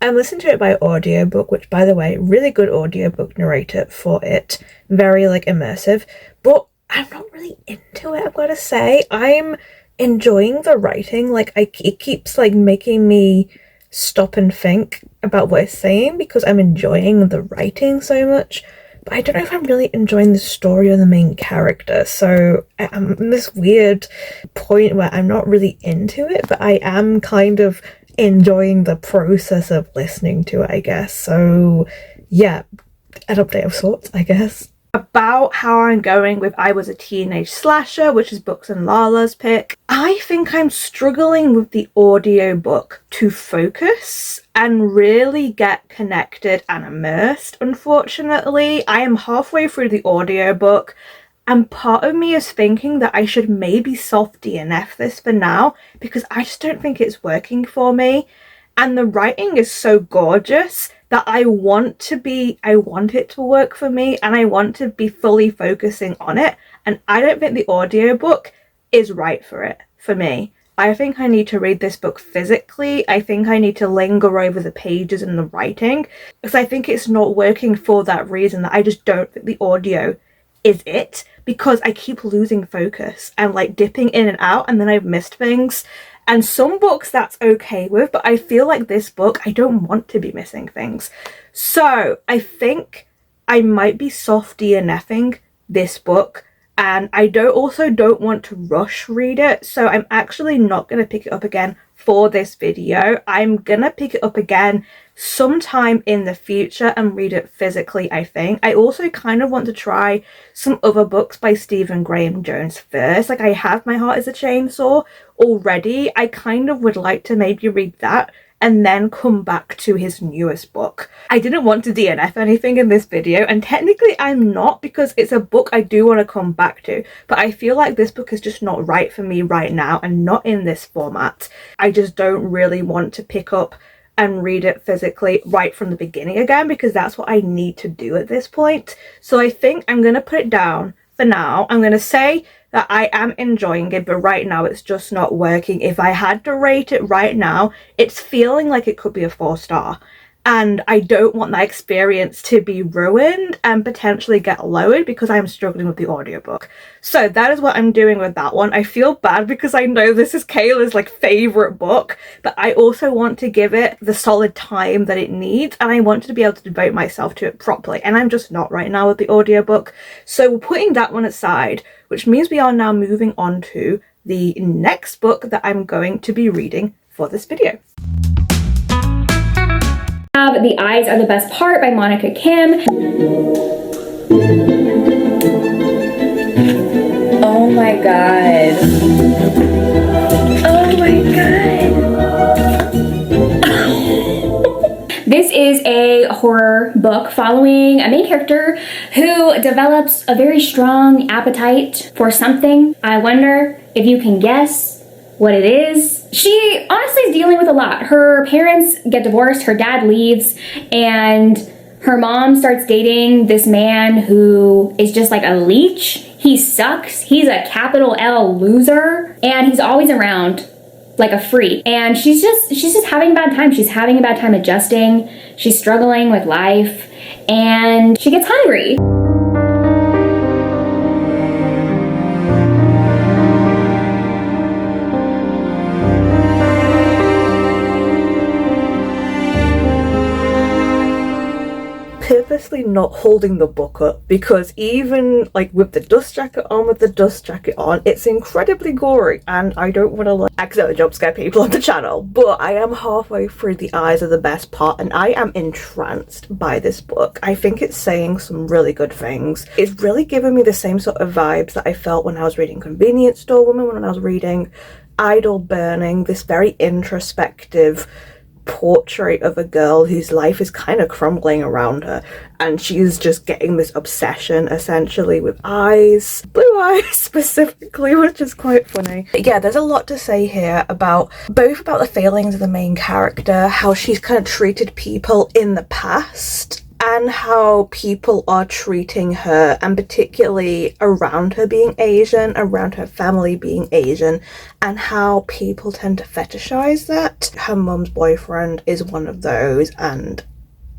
I'm listening to it by audiobook, which by the way, really good audiobook narrator for it, very like immersive, but I'm not really into it, I've got to say. I'm enjoying the writing, like it keeps like making me stop and think about what it's saying because I'm enjoying the writing so much. But I don't know if I'm really enjoying the story or the main character, so I'm in this weird point where I'm not really into it, but I am kind of enjoying the process of listening to it, I guess. So yeah, an update of sorts, I guess. About how I'm going with I Was a Teenage Slasher, which is BooksAndLala's pick. I think I'm struggling with the audiobook to focus and really get connected and immersed, unfortunately. I am halfway through the audiobook And part of me is thinking that I should maybe soft DNF this for now, because I just don't think it's working for me. And the writing is so gorgeous that I want it to work for me, and I want to be fully focusing on it. And I don't think the audiobook is right for it, for me. I think I need to read this book physically. I think I need to linger over the pages and the writing, because I think it's not working for that reason, that I just don't think the audio is it, because I keep losing focus and like dipping in and out, and then I've missed things. And some books that's okay with, but I feel like this book, I don't want to be missing things. So I think I might be soft DNFing this book, and I don't want to rush read it. So I'm actually not going to pick it up again for this video. I'm gonna pick it up again sometime in the future and read it physically, I think. I also kind of want to try some other books by Stephen Graham Jones first. Like, I have My Heart is a Chainsaw already. I kind of would like to maybe read that and then come back to his newest book. I didn't want to DNF anything in this video, and technically I'm not, because it's a book I do want to come back to, but I feel like this book is just not right for me right now, and not in this format. I just don't really want to pick up and read it physically right from the beginning again, because that's what I need to do at this point. So I think I'm going to put it down for now. I'm going to say that I am enjoying it, but right now it's just not working. If I had to rate it right now, it's feeling like it could be a 4-star. And I don't want that experience to be ruined and potentially get lowered because I'm struggling with the audiobook. So that is what I'm doing with that one. I feel bad because I know this is Kayla's like favourite book, but I also want to give it the solid time that it needs, and I want to be able to devote myself to it properly, and I'm just not right now with the audiobook. So we're putting that one aside, which means we are now moving on to the next book that I'm going to be reading for this video. The Eyes Are the Best Part by Monica Kim. Oh my god. Oh my god. This is a horror book following a main character who develops a very strong appetite for something. I wonder if you can guess what it is. She honestly is dealing with a lot. Her parents get divorced, her dad leaves, and her mom starts dating this man who is just like a leech. He sucks. He's a capital L loser, and he's always around like a freak. And she's just having a bad time. She's having a bad time adjusting. She's struggling with life, and she gets hungry. Purposely not holding the book up, because even like with the dust jacket on, it's incredibly gory, and I don't want to like accidentally jump scare people on the channel, but I am halfway through The Eyes Are the Best Part, and I am entranced by this book. I think it's saying some really good things. It's really giving me the same sort of vibes that I felt when I was reading Convenience Store Woman, when I was reading Idle Burning, this very introspective portrait of a girl whose life is kind of crumbling around her, and she's just getting this obsession essentially with eyes, blue eyes specifically, which is quite funny. But yeah, there's a lot to say here about both the failings of the main character, how she's kind of treated people in the past, and how people are treating her, and particularly around her being Asian, around her family being Asian, and how people tend to fetishize that. Her mum's boyfriend is one of those, and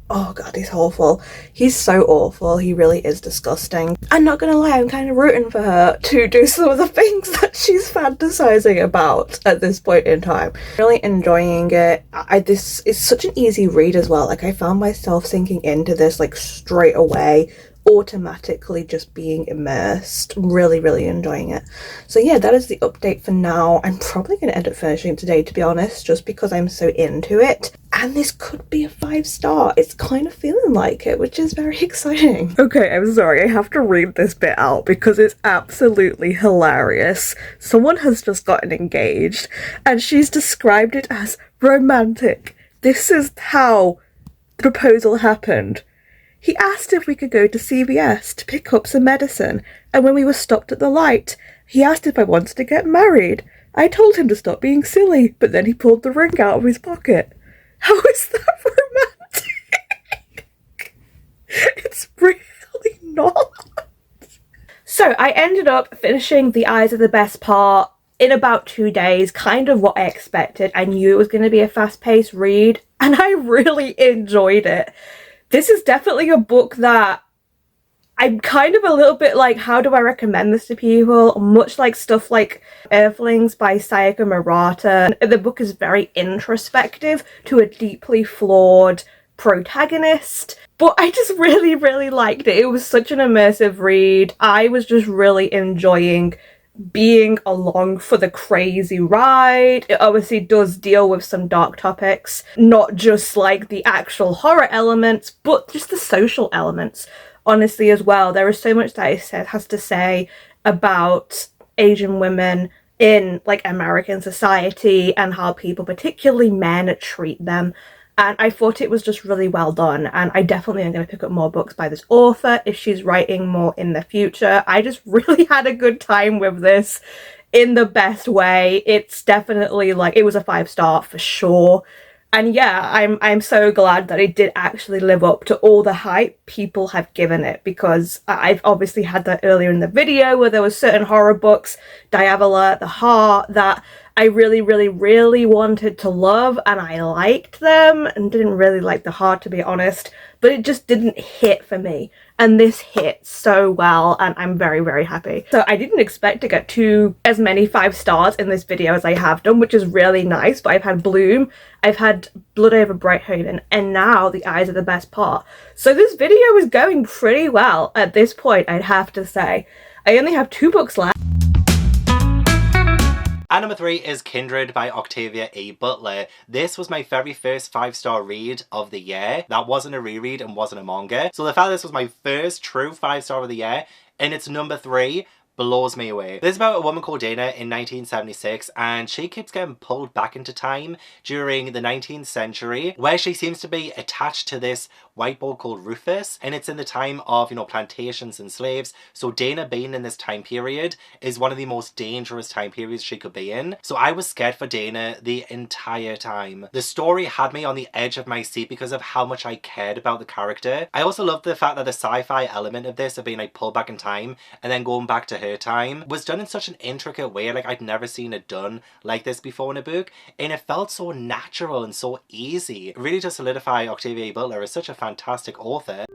oh god, he's awful. He's so awful. He really is disgusting. I'm not gonna lie, I'm kind of rooting for her to do some of the things that she's fantasizing about at this point in time. Really enjoying it. This is such an easy read as well. Like, I found myself sinking into this like straight away, automatically just being immersed. Really enjoying it. So yeah, that is the update for now. I'm probably going to end up finishing it today, to be honest, just because I'm so into it. And this could be a 5-star. It's kind of feeling like it, which is very exciting. Okay, I'm sorry, I have to read this bit out because it's absolutely hilarious. Someone has just gotten engaged and she's described it as romantic. This is how the proposal happened. He asked if we could go to CVS to pick up some medicine, and when we were stopped at the light, he asked if I wanted to get married. I told him to stop being silly, but then he pulled the ring out of his pocket. How is that romantic? It's really not. So I ended up finishing The Eyes of the Best Part in about 2 days, kind of what I expected. I knew it was going to be a fast-paced read, and I really enjoyed it. This is definitely a book that I'm kind of a little bit like, how do I recommend this to people? Much like stuff like Earthlings by Sayaka Murata. The book is very introspective to a deeply flawed protagonist. But I just really, really liked it. It was such an immersive read. I was just really enjoying being along for the crazy ride. It obviously does deal with some dark topics, not just like the actual horror elements, but just the social elements, honestly, as well. There is so much that it has to say about Asian women in like American society and how people, particularly men, treat them. And I thought it was just really well done, and I definitely am going to pick up more books by this author if she's writing more in the future. I just really had a good time with this in the best way. It's definitely like, it was a 5-star for sure. And yeah, I'm so glad that it did actually live up to all the hype people have given it, because I've obviously had that earlier in the video where there was certain horror books, Diavola, The Heart, that I really, really, really wanted to love, and I liked them, and didn't really like The Heart, to be honest, but it just didn't hit for me. And this hit so well, and I'm very, very happy. So I didn't expect to get as many 5 stars in this video as I have done, which is really nice, but I've had Bloom, I've had Blood Over Brighthaven, and now The Eyes of the Best Part. So this video is going pretty well at this point, I'd have to say. I only have 2 books left. And number 3 is Kindred by Octavia E. Butler. This was my very first 5-star read of the year. That wasn't a reread and wasn't a manga. So the fact that this was my first true 5-star of the year, and it's number 3, blows me away. This is about a woman called Dana in 1976, and she keeps getting pulled back into time during the 19th century, where she seems to be attached to this white boy called Rufus, and it's in the time of, you know, plantations and slaves. So Dana being in this time period is one of the most dangerous time periods she could be in. So I was scared for Dana the entire time. The story had me on the edge of my seat because of how much I cared about the character. I also loved the fact that the sci-fi element of this, of being like pulled back in time and then going back to her time, was done in such an intricate way. Like, I'd never seen it done like this before in a book, and it felt so natural and so easy. It really does solidify Octavia E. Butler as such a fantastic author.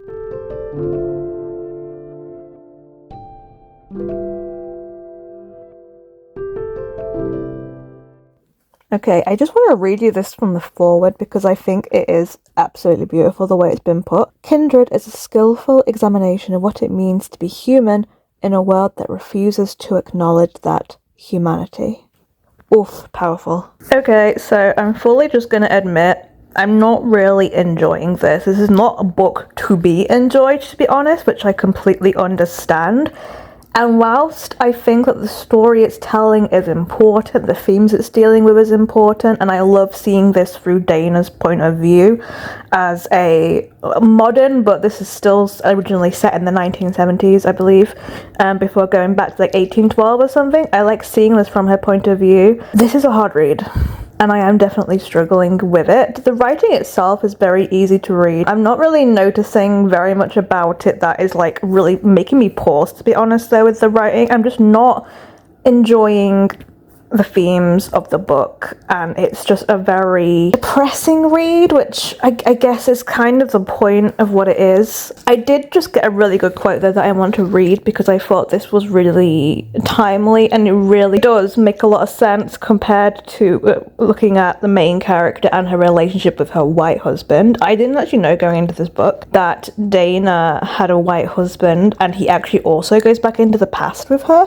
Okay, I just want to read you this from the foreword because I think it is absolutely beautiful the way it's been put. Kindred is a skillful examination of what it means to be human in a world that refuses to acknowledge that humanity. Oof, powerful. Okay, so I'm fully just going to admit I'm not really enjoying this. This is not a book to be enjoyed, to be honest, which I completely understand. And whilst I think that the story it's telling is important, the themes it's dealing with is important, and I love seeing this through Dana's point of view as a modern, but this is still originally set in the 1970s, I believe, before going back to like 1812 or something. I like seeing this from her point of view. This is a hard read, and I am definitely struggling with it. The writing itself is very easy to read. I'm not really noticing very much about it that is like really making me pause, to be honest though, with the writing. I'm just not enjoying the themes of the book, and it's just a very depressing read, which I guess is kind of the point of what it is. I did just get a really good quote there that I want to read because I thought this was really timely, and it really does make a lot of sense compared to looking at the main character and her relationship with her white husband. I didn't actually know going into this book that Dana had a white husband, and he actually also goes back into the past with her.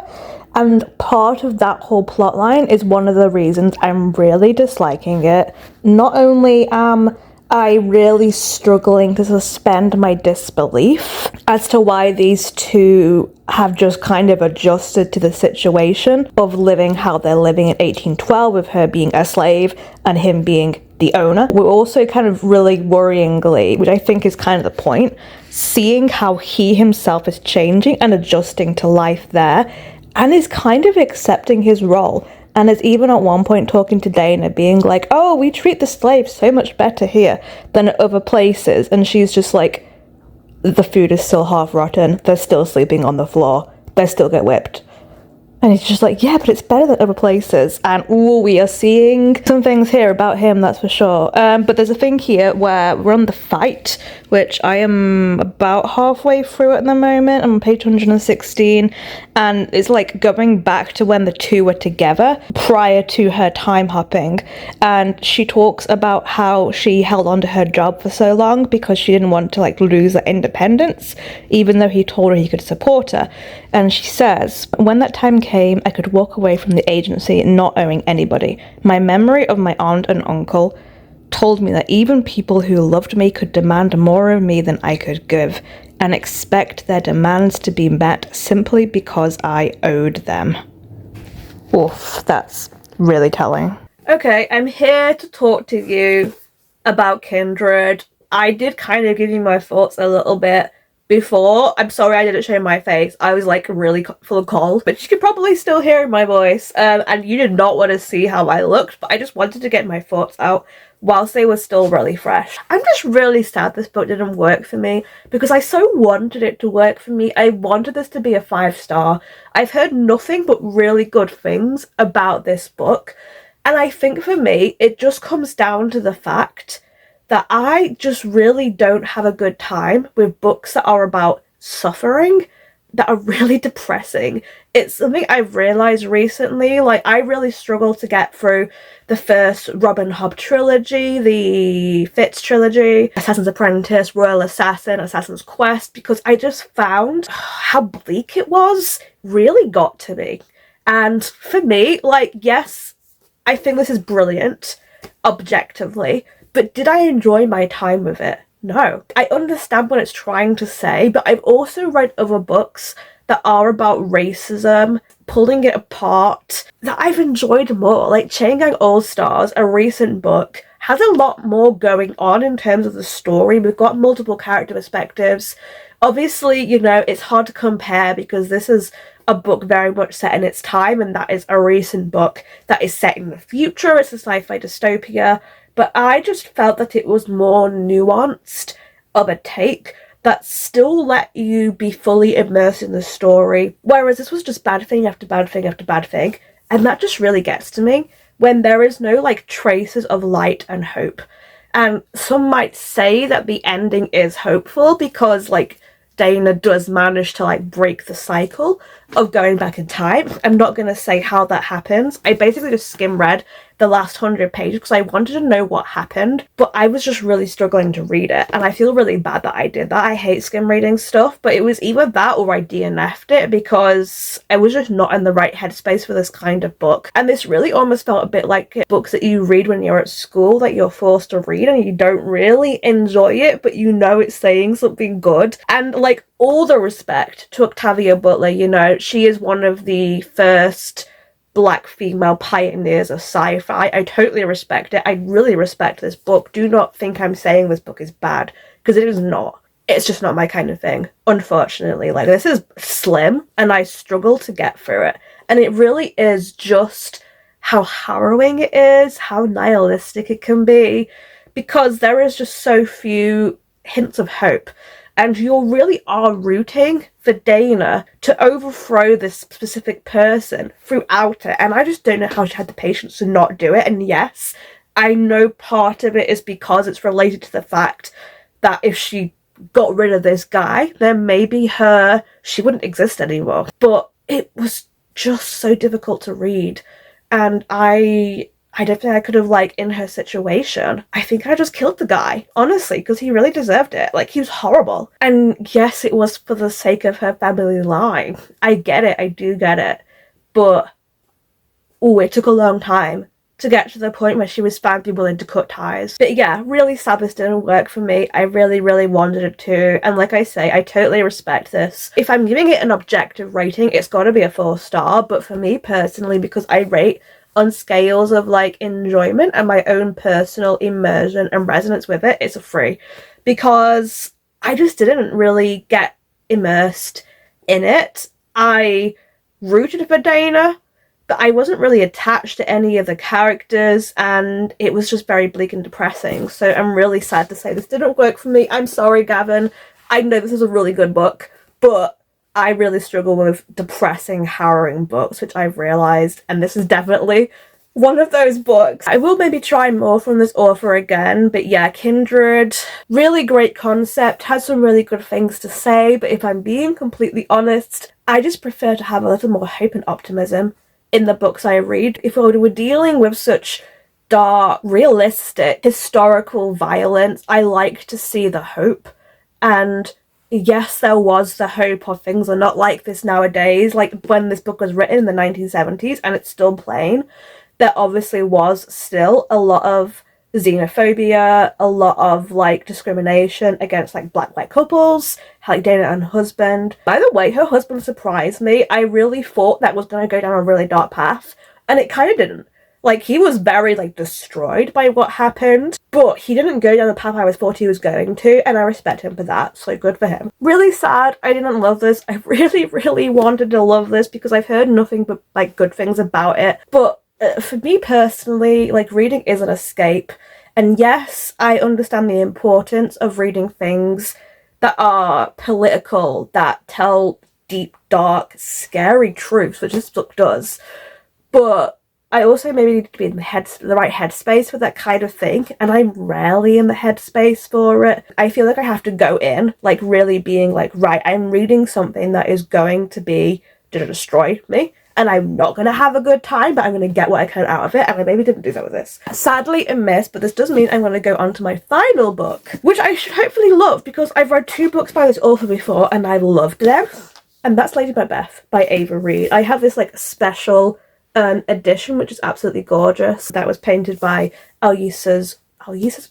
And part of that whole plotline is one of the reasons I'm really disliking it. Not only am I'm really struggling to suspend my disbelief as to why these two have just kind of adjusted to the situation of living how they're living in 1812, with her being a slave and him being the owner. We're also kind of really worryingly, which I think is kind of the point, seeing how he himself is changing and adjusting to life there, and is kind of accepting his role. And is even at one point talking to Dana, being like, oh, we treat the slaves so much better here than at other places. And she's just like, the food is still half rotten, they're still sleeping on the floor, they still get whipped. And he's just like, yeah, but it's better than other places. And ooh, we are seeing some things here about him, that's for sure. But there's a thing here where we're on the fight, which I am about halfway through at the moment. I'm on page 116. And it's like going back to when the two were together prior to her time hopping. And she talks about how she held on to her job for so long because she didn't want to like lose her independence, even though he told her he could support her. And she says, when that time came, I could walk away from the agency not owing anybody. My memory of my aunt and uncle told me that even people who loved me could demand more of me than I could give, and expect their demands to be met simply because I owed them. Oof, that's really telling. Okay, I'm here to talk to you about Kindred. I did kind of give you my thoughts a little bit before. I'm sorry I didn't show my face. I was like really full of cold, but you could probably still hear my voice. And you did not want to see how I looked, but I just wanted to get my thoughts out whilst they were still really fresh. I'm just really sad this book didn't work for me because I so wanted it to work for me. I wanted this to be a 5-star. I've heard nothing but really good things about this book. And I think for me, it just comes down to the fact that I just really don't have a good time with books that are about suffering, that are really depressing. It's something I've realised recently. Like, I really struggle to get through the first Robin Hobb trilogy, the Fitz trilogy, Assassin's Apprentice, Royal Assassin, Assassin's Quest, because I just found how bleak it was really got to me. And for me, like, yes, I think this is brilliant, objectively, but did I enjoy my time with it? No. I understand what it's trying to say, but I've also read other books that are about racism, pulling it apart, that I've enjoyed more. Like Chain Gang All-Stars, a recent book, has a lot more going on in terms of the story. We've got multiple character perspectives. Obviously, you know, it's hard to compare because this is a book very much set in its time, and that is a recent book that is set in the future. It's a sci-fi dystopia. But I just felt that it was more nuanced of a take that still let you be fully immersed in the story. Whereas this was just bad thing after bad thing after bad thing. And that just really gets to me when there is no like traces of light and hope. And some might say that the ending is hopeful because like Dana does manage to like break the cycle of going back in time. I'm not going to say how that happens. I basically just skim read the last 100 pages because I wanted to know what happened, but I was just really struggling to read it, and I feel really bad that I did that. I hate skim reading stuff, but it was either that or I DNF'd it because I was just not in the right headspace for this kind of book. And this really almost felt a bit like books that you read when you're at school that you're forced to read and you don't really enjoy it, but you know it's saying something good. And like, all the respect to Octavia Butler, you know, she is one of the first Black female pioneers of sci-fi. I totally respect it. I really respect this book. Do not think I'm saying this book is bad, because it is not. It's just not my kind of thing, unfortunately. Like, this is slim, and I struggle to get through it. And it really is just how harrowing it is, how nihilistic it can be, because there is just so few hints of hope. And you really are rooting for Dana to overthrow this specific person throughout it. And I just don't know how she had the patience to not do it. And yes, I know part of it is because it's related to the fact that if she got rid of this guy, then maybe she wouldn't exist anymore. But it was just so difficult to read. And I don't think I could have, like, in her situation, I think I just killed the guy, honestly, because he really deserved it. Like, he was horrible. And yes, it was for the sake of her family line. I get it, I do get it. But, it took a long time to get to the point where she was finally willing to cut ties. But yeah, really sad this didn't work for me. I really wanted it to, and like I say, I totally respect this. If I'm giving it an objective rating, it's got to be a 4-star, but for me personally, because I rate on scales of like enjoyment and my own personal immersion and resonance with it, it's a 3, because I just didn't really get immersed in it. I rooted for Dana, but I wasn't really attached to any of the characters, and it was just very bleak and depressing. So I'm really sad to say this didn't work for me. I'm sorry, Gavin. I know this is a really good book, but I really struggle with depressing, harrowing books, which I've realised, and this is definitely one of those books. I will maybe try more from this author again, but yeah, Kindred, really great concept, has some really good things to say, but if I'm being completely honest, I just prefer to have a little more hope and optimism in the books I read. If we were dealing with such dark, realistic, historical violence, I like to see the hope. And yes, there was the hope of things are not like this nowadays. Like when this book was written in the 1970s, and it's still plain, there obviously was still a lot of xenophobia, a lot of like discrimination against like black white couples, like Dana and her husband. By the way, her husband surprised me. I really thought that was going to go down a really dark path, and it kind of didn't. Like, he was very like destroyed by what happened, but he didn't go down the path I was thought he was going to, and I respect him for that, so good for him. Really sad I didn't love this. I really wanted to love this because I've heard nothing but like good things about it, but for me personally, like, reading is an escape. And yes, I understand the importance of reading things that are political, that tell deep, dark, scary truths, which this book does. But I also maybe need to be in the right headspace for that kind of thing, and I'm rarely in the headspace for it. I feel like I have to go in, like, really being like, right, I'm reading something that is going to destroy me. And I'm not going to have a good time, but I'm going to get what I can out of it, and I maybe didn't do that with this. Sadly, a miss, but this does mean I'm going to go on to my final book, which I should hopefully love, because I've read 2 books by this author before, and I loved them. And that's Lady Macbeth by Ava Reid. I have this, like, special edition, which is absolutely gorgeous, that was painted by Alyisa's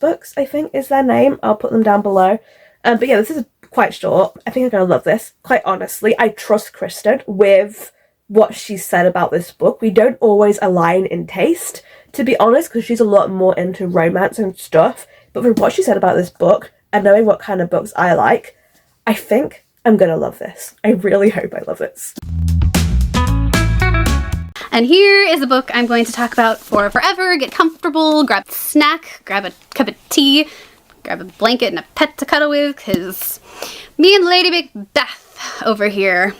Books, I think is their name. I'll put them down below. But yeah, this is quite short. I think I'm going to love this. Quite honestly, I trust Kristen with what she said about this book. We don't always align in taste, to be honest, because she's a lot more into romance and stuff. But from what she said about this book, and knowing what kind of books I like, I think I'm gonna love this. I really hope I love this. And here is a book I'm going to talk about for forever. Get comfortable, grab a snack, grab a cup of tea, grab a blanket and a pet to cuddle with, because me and Lady Macbeth over here,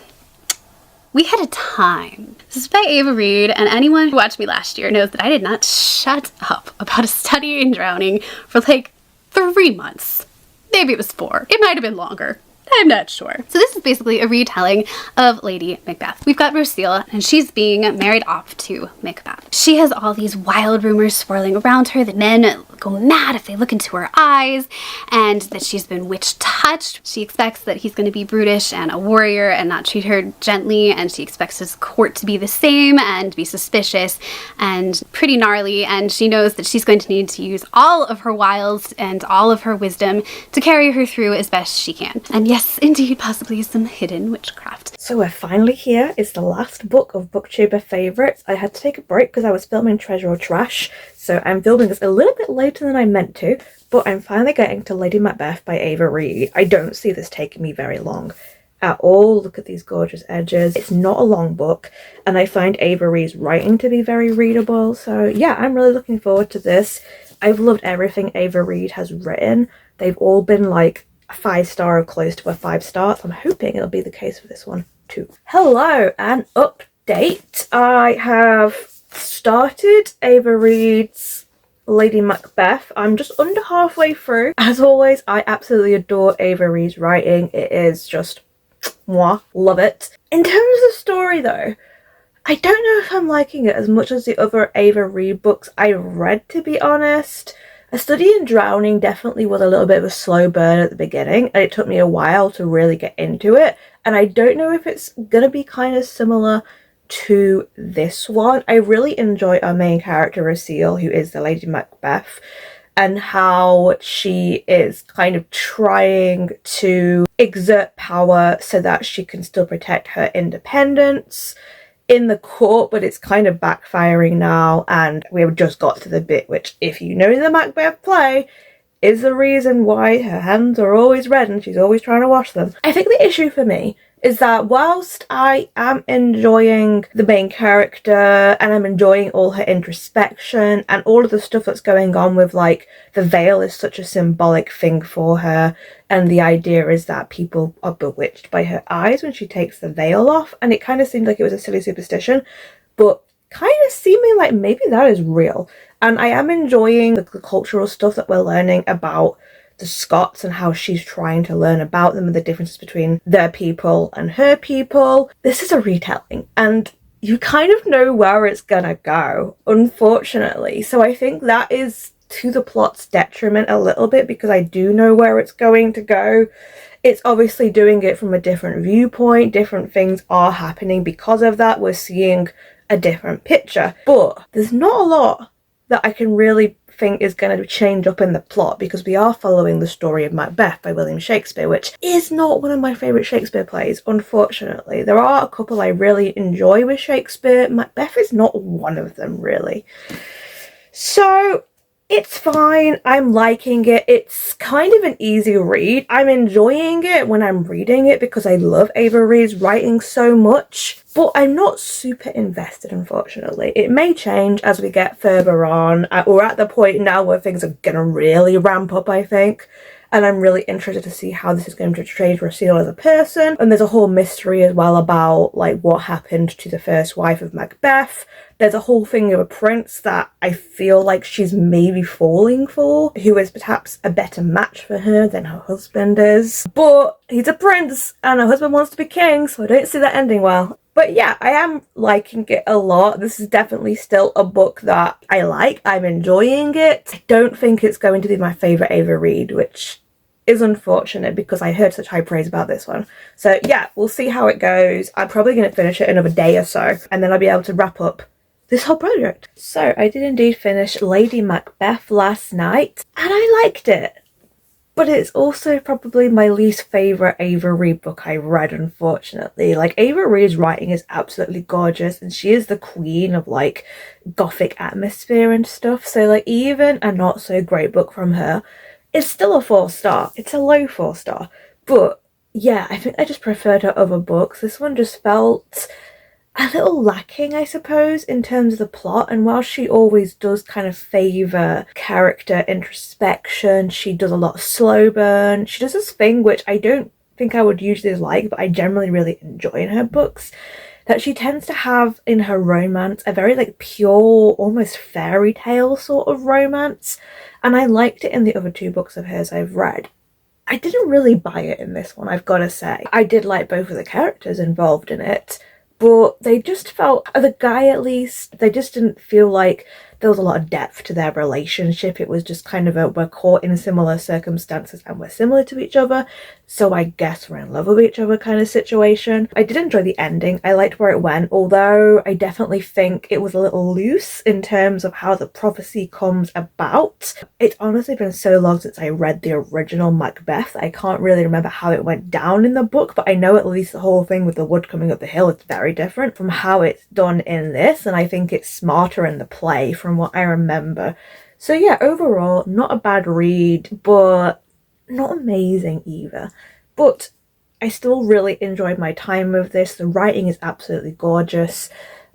we had a time. This is by Ava Reid, and anyone who watched me last year knows that I did not shut up about a study in drowning for like 3 months. Maybe it was 4. It might have been longer. I'm not sure. So this is basically a retelling of Lady Macbeth. We've got Lucille, and she's being married off to Macbeth. She has all these wild rumors swirling around her that men go mad if they look into her eyes, and that she's been witch-touched. She expects that he's going to be brutish and a warrior and not treat her gently, and she expects his court to be the same and be suspicious and pretty gnarly, and she knows that she's going to need to use all of her wiles and all of her wisdom to carry her through as best she can. And yes, indeed, possibly some hidden witchcraft. So we're finally here. It's the last book of Booktuber favourites. I had to take a break because I was filming Treasure or Trash, so I'm filming this a little bit later than I meant to, but I'm finally getting to Lady Macbeth by Ava Reid. I don't see this taking me very long at all. Look at these gorgeous edges. It's not a long book, and I find Ava Reid's writing to be very readable, so yeah, I'm really looking forward to this. I've loved everything Ava Reid has written. They've all been like a 5-star or close to a 5-star. So I'm hoping it'll be the case for this one too. Hello, an update. I have started Ava Reid's Lady Macbeth. I'm just under halfway through. As always, I absolutely adore Ava Reid's writing. It is just mwah, love it. In terms of the story though, I don't know if I'm liking it as much as the other Ava Reid books I read, to be honest. A Study in Drowning definitely was a little bit of a slow burn at the beginning, and it took me a while to really get into it, and I don't know if it's gonna be kind of similar to this one. I really enjoy our main character, Rasil, who is the Lady Macbeth, and how she is kind of trying to exert power so that she can still protect her independence in the court, but it's kind of backfiring now, and we've just got to the bit which, if you know the Macbeth play, is the reason why her hands are always red and she's always trying to wash them. I think the issue for me is that whilst I am enjoying the main character and I'm enjoying all her introspection and all of the stuff that's going on with, like, the veil is such a symbolic thing for her, and the idea is that people are bewitched by her eyes when she takes the veil off, and it kind of seemed like it was a silly superstition, but kind of seeming like maybe that is real. And I am enjoying the cultural stuff that we're learning about the Scots and how she's trying to learn about them and the differences between their people and her people. This is a retelling, and you kind of know where it's gonna go, unfortunately. So I think that is to the plot's detriment a little bit, because I do know where it's going to go. It's obviously doing it from a different viewpoint. Different things are happening because of that. We're seeing a different picture, but there's not a lot that I can really think is going to change up in the plot, because we are following the story of Macbeth by William Shakespeare, which is not one of my favourite Shakespeare plays, unfortunately. There are a couple I really enjoy with Shakespeare. Macbeth is not one of them, really. So it's fine. I'm liking it. It's kind of an easy read. I'm enjoying it when I'm reading it because I love Ava Reid's writing so much, but I'm not super invested, unfortunately. It may change as we get further on. We're at the point now where things are going to really ramp up, I think. And I'm really interested to see how this is going to change Rasil as a person. And there's a whole mystery as well about, like, what happened to the first wife of Macbeth. There's a whole thing of a prince that I feel like she's maybe falling for, who is perhaps a better match for her than her husband is. But he's a prince and her husband wants to be king, so I don't see that ending well. But yeah, I am liking it a lot. This is definitely still a book that I like. I'm enjoying it. I don't think it's going to be my favourite Ava Reid, which is unfortunate because I heard such high praise about this one. So yeah, we'll see how it goes. I'm probably going to finish it another day or so, and then I'll be able to wrap up this whole project. So I did indeed finish Lady Macbeth last night, and I liked it. But it's also probably my least favourite Ava Reid book I read, unfortunately. Like, Ava Reid's writing is absolutely gorgeous, and she is the queen of, like, gothic atmosphere and stuff. So, like, even a not so great book from her is still a 4-star. It's a low 4-star. But yeah, I think I just preferred her other books. This one just felt a little lacking, I suppose, in terms of the plot. And while she always does kind of favour character introspection, she does a lot of slow burn. She does this thing which I don't think I would usually like, but I generally really enjoy in her books, that she tends to have in her romance a very, like, pure, almost fairy tale sort of romance. And I liked it in the other 2 books of hers I've read. I didn't really buy it in this one, I've got to say. I did like both of the characters involved in it, but they just felt, the guy at least, they just didn't feel like there was a lot of depth to their relationship. It was just kind of a, we're caught in similar circumstances and we're similar to each other, so I guess we're in love with each other kind of situation. I did enjoy the ending. I liked where it went, although I definitely think it was a little loose in terms of how the prophecy comes about. It's honestly been so long since I read the original Macbeth, I can't really remember how it went down in the book, but I know at least the whole thing with the wood coming up the hill is very different from how it's done in this, and I think it's smarter in the play from what I remember. So yeah, overall, not a bad read, but not amazing either. But I still really enjoyed my time with this. The writing is absolutely gorgeous,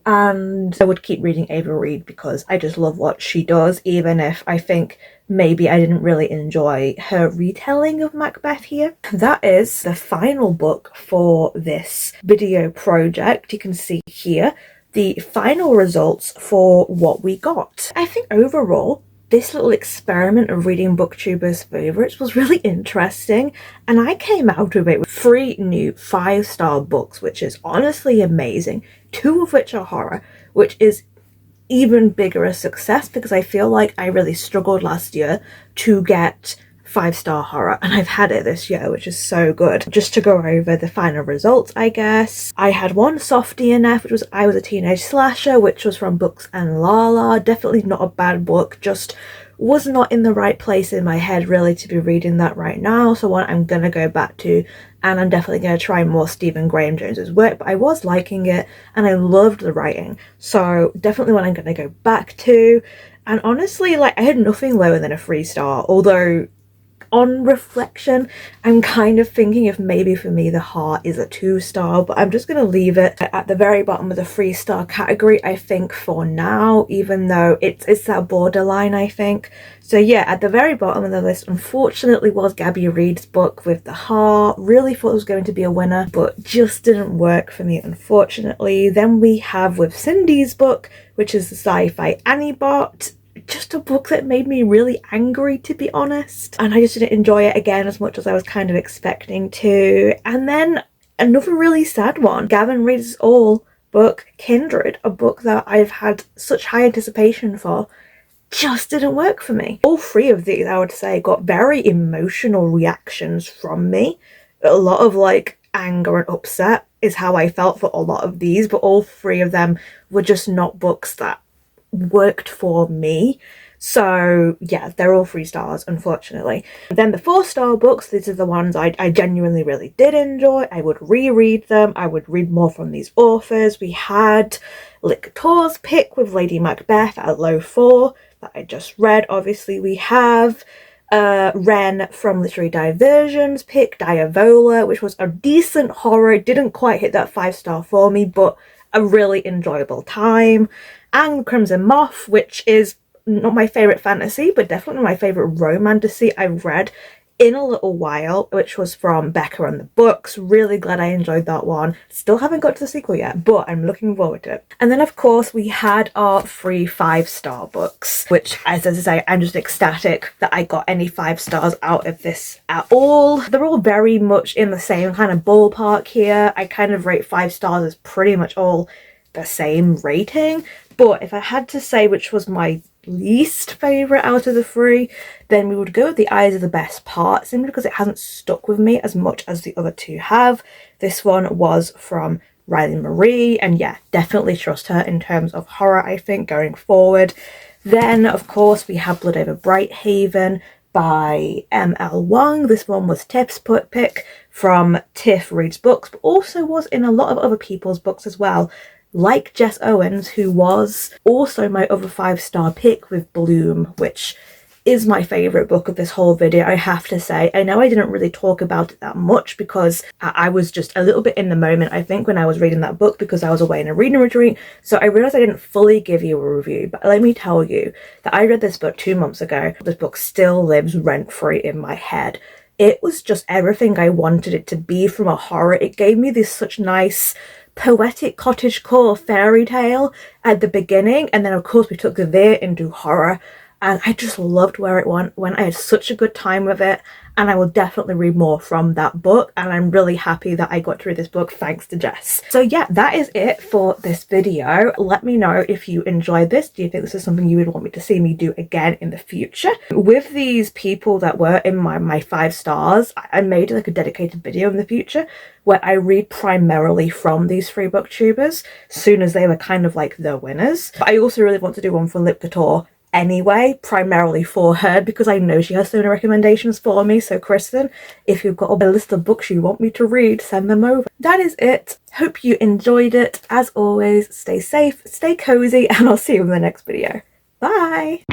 and I would keep reading Ava Reid because I just love what she does, even if I think maybe I didn't really enjoy her retelling of Macbeth here. That is the final book for this video project. You can see here the final results for what we got. I think overall, this little experiment of reading Booktubers' favourites was really interesting, and I came out of it with 3 new 5-star books, which is honestly amazing, 2 of which are horror, which is even bigger a success because I feel like I really struggled last year to get 5-star horror, and I've had it this year, which is so good. Just to go over the final results, I guess. I had one soft DNF, which was I Was a Teenage Slasher, which was from BooksAndLala. Definitely not a bad book, just was not in the right place in my head really to be reading that right now, so one I'm gonna go back to, and I'm definitely gonna try more Stephen Graham Jones's work. But I was liking it and I loved the writing, so definitely one I'm gonna go back to. And honestly, like, I had nothing lower than a 3-star, although on reflection I'm kind of thinking if maybe for me The Heart is a 2-star, but I'm just going to leave it at the very bottom of the 3-star category, I think, for now, even though it's that borderline, I think. So yeah, at the very bottom of the list, unfortunately, was Gabby Reads' book with The Heart. Really thought it was going to be a winner, but just didn't work for me, unfortunately. Then we have WithCindy's book, which is the sci-fi Annie bot. Just a book that made me really angry, to be honest, and I just didn't enjoy it again as much as I was kind of expecting to. And then another really sad one, GavinReadsItall book, Kindred, a book that I've had such high anticipation for, just didn't work for me. All 3 of these, I would say, got very emotional reactions from me. A lot of like anger and upset is how I felt for a lot of these, but all 3 of them were just not books that worked for me. So yeah, they're all 3 stars, unfortunately. Then the 4-star books, these are the ones I genuinely really did enjoy. I would reread them. I would read more from these authors. We had LitCouture's pick with Lady Macbeth at a low 4 that I just read. Obviously we have Ren from LiteraryDiversions pick Diavola, which was a decent horror. It didn't quite hit that 5-star for me, but a really enjoyable time. And Crimson Moth, which is not my favourite fantasy, but definitely my favourite romantasy I've read in a little while, which was from BeccaAndTheBooks. Really glad I enjoyed that one. Still haven't got to the sequel yet, but I'm looking forward to it. And then of course we had our 3 5-star books, which, as I say, I'm just ecstatic that I got any 5 stars out of this at all. They're all very much in the same kind of ballpark here. I kind of rate 5 stars as pretty much all the same rating. But if I had to say which was my least favourite out of the 3, then we would go with The Eyes of the Best Part, simply because it hasn't stuck with me as much as the other 2 have. This one was from RileyMarie, and yeah, definitely trust her in terms of horror, I think, going forward. Then, of course, we have Blood Over Brighthaven by M.L. Wong. This one was Tiff's pick from TiffReadsBooks, but also was in a lot of other people's books as well, like JessOwens, who was also my other 5-star pick with Bloom, which is my favourite book of this whole video, I have to say. I know I didn't really talk about it that much because I was just a little bit in the moment, I think, when I was reading that book, because I was away in a reading retreat, so I realised I didn't fully give you a review. But let me tell you that I read this book 2 months ago. This book still lives rent-free in my head. It was just everything I wanted it to be from a horror. It gave me this such nice poetic cottagecore fairy tale at the beginning, and then of course we took the veer into horror, and I just loved where it went. I had such a good time with it, and I will definitely read more from that book, and I'm really happy that I got to read this book thanks to Jess. So yeah, that is it for this video. Let me know if you enjoyed this. Do you think this is something you would want me to see me do again in the future? With these people that were in my 5 stars, I made like a dedicated video in the future where I read primarily from these 3 booktubers, soon as they were kind of like the winners. But I also really want to do one for LitCouture anyway, primarily for her, because I know she has so many recommendations for me. So Kristen, if you've got a list of books you want me to read, send them over. That is it. Hope you enjoyed it. As always, stay safe, stay cozy, and I'll see you in the next video. Bye!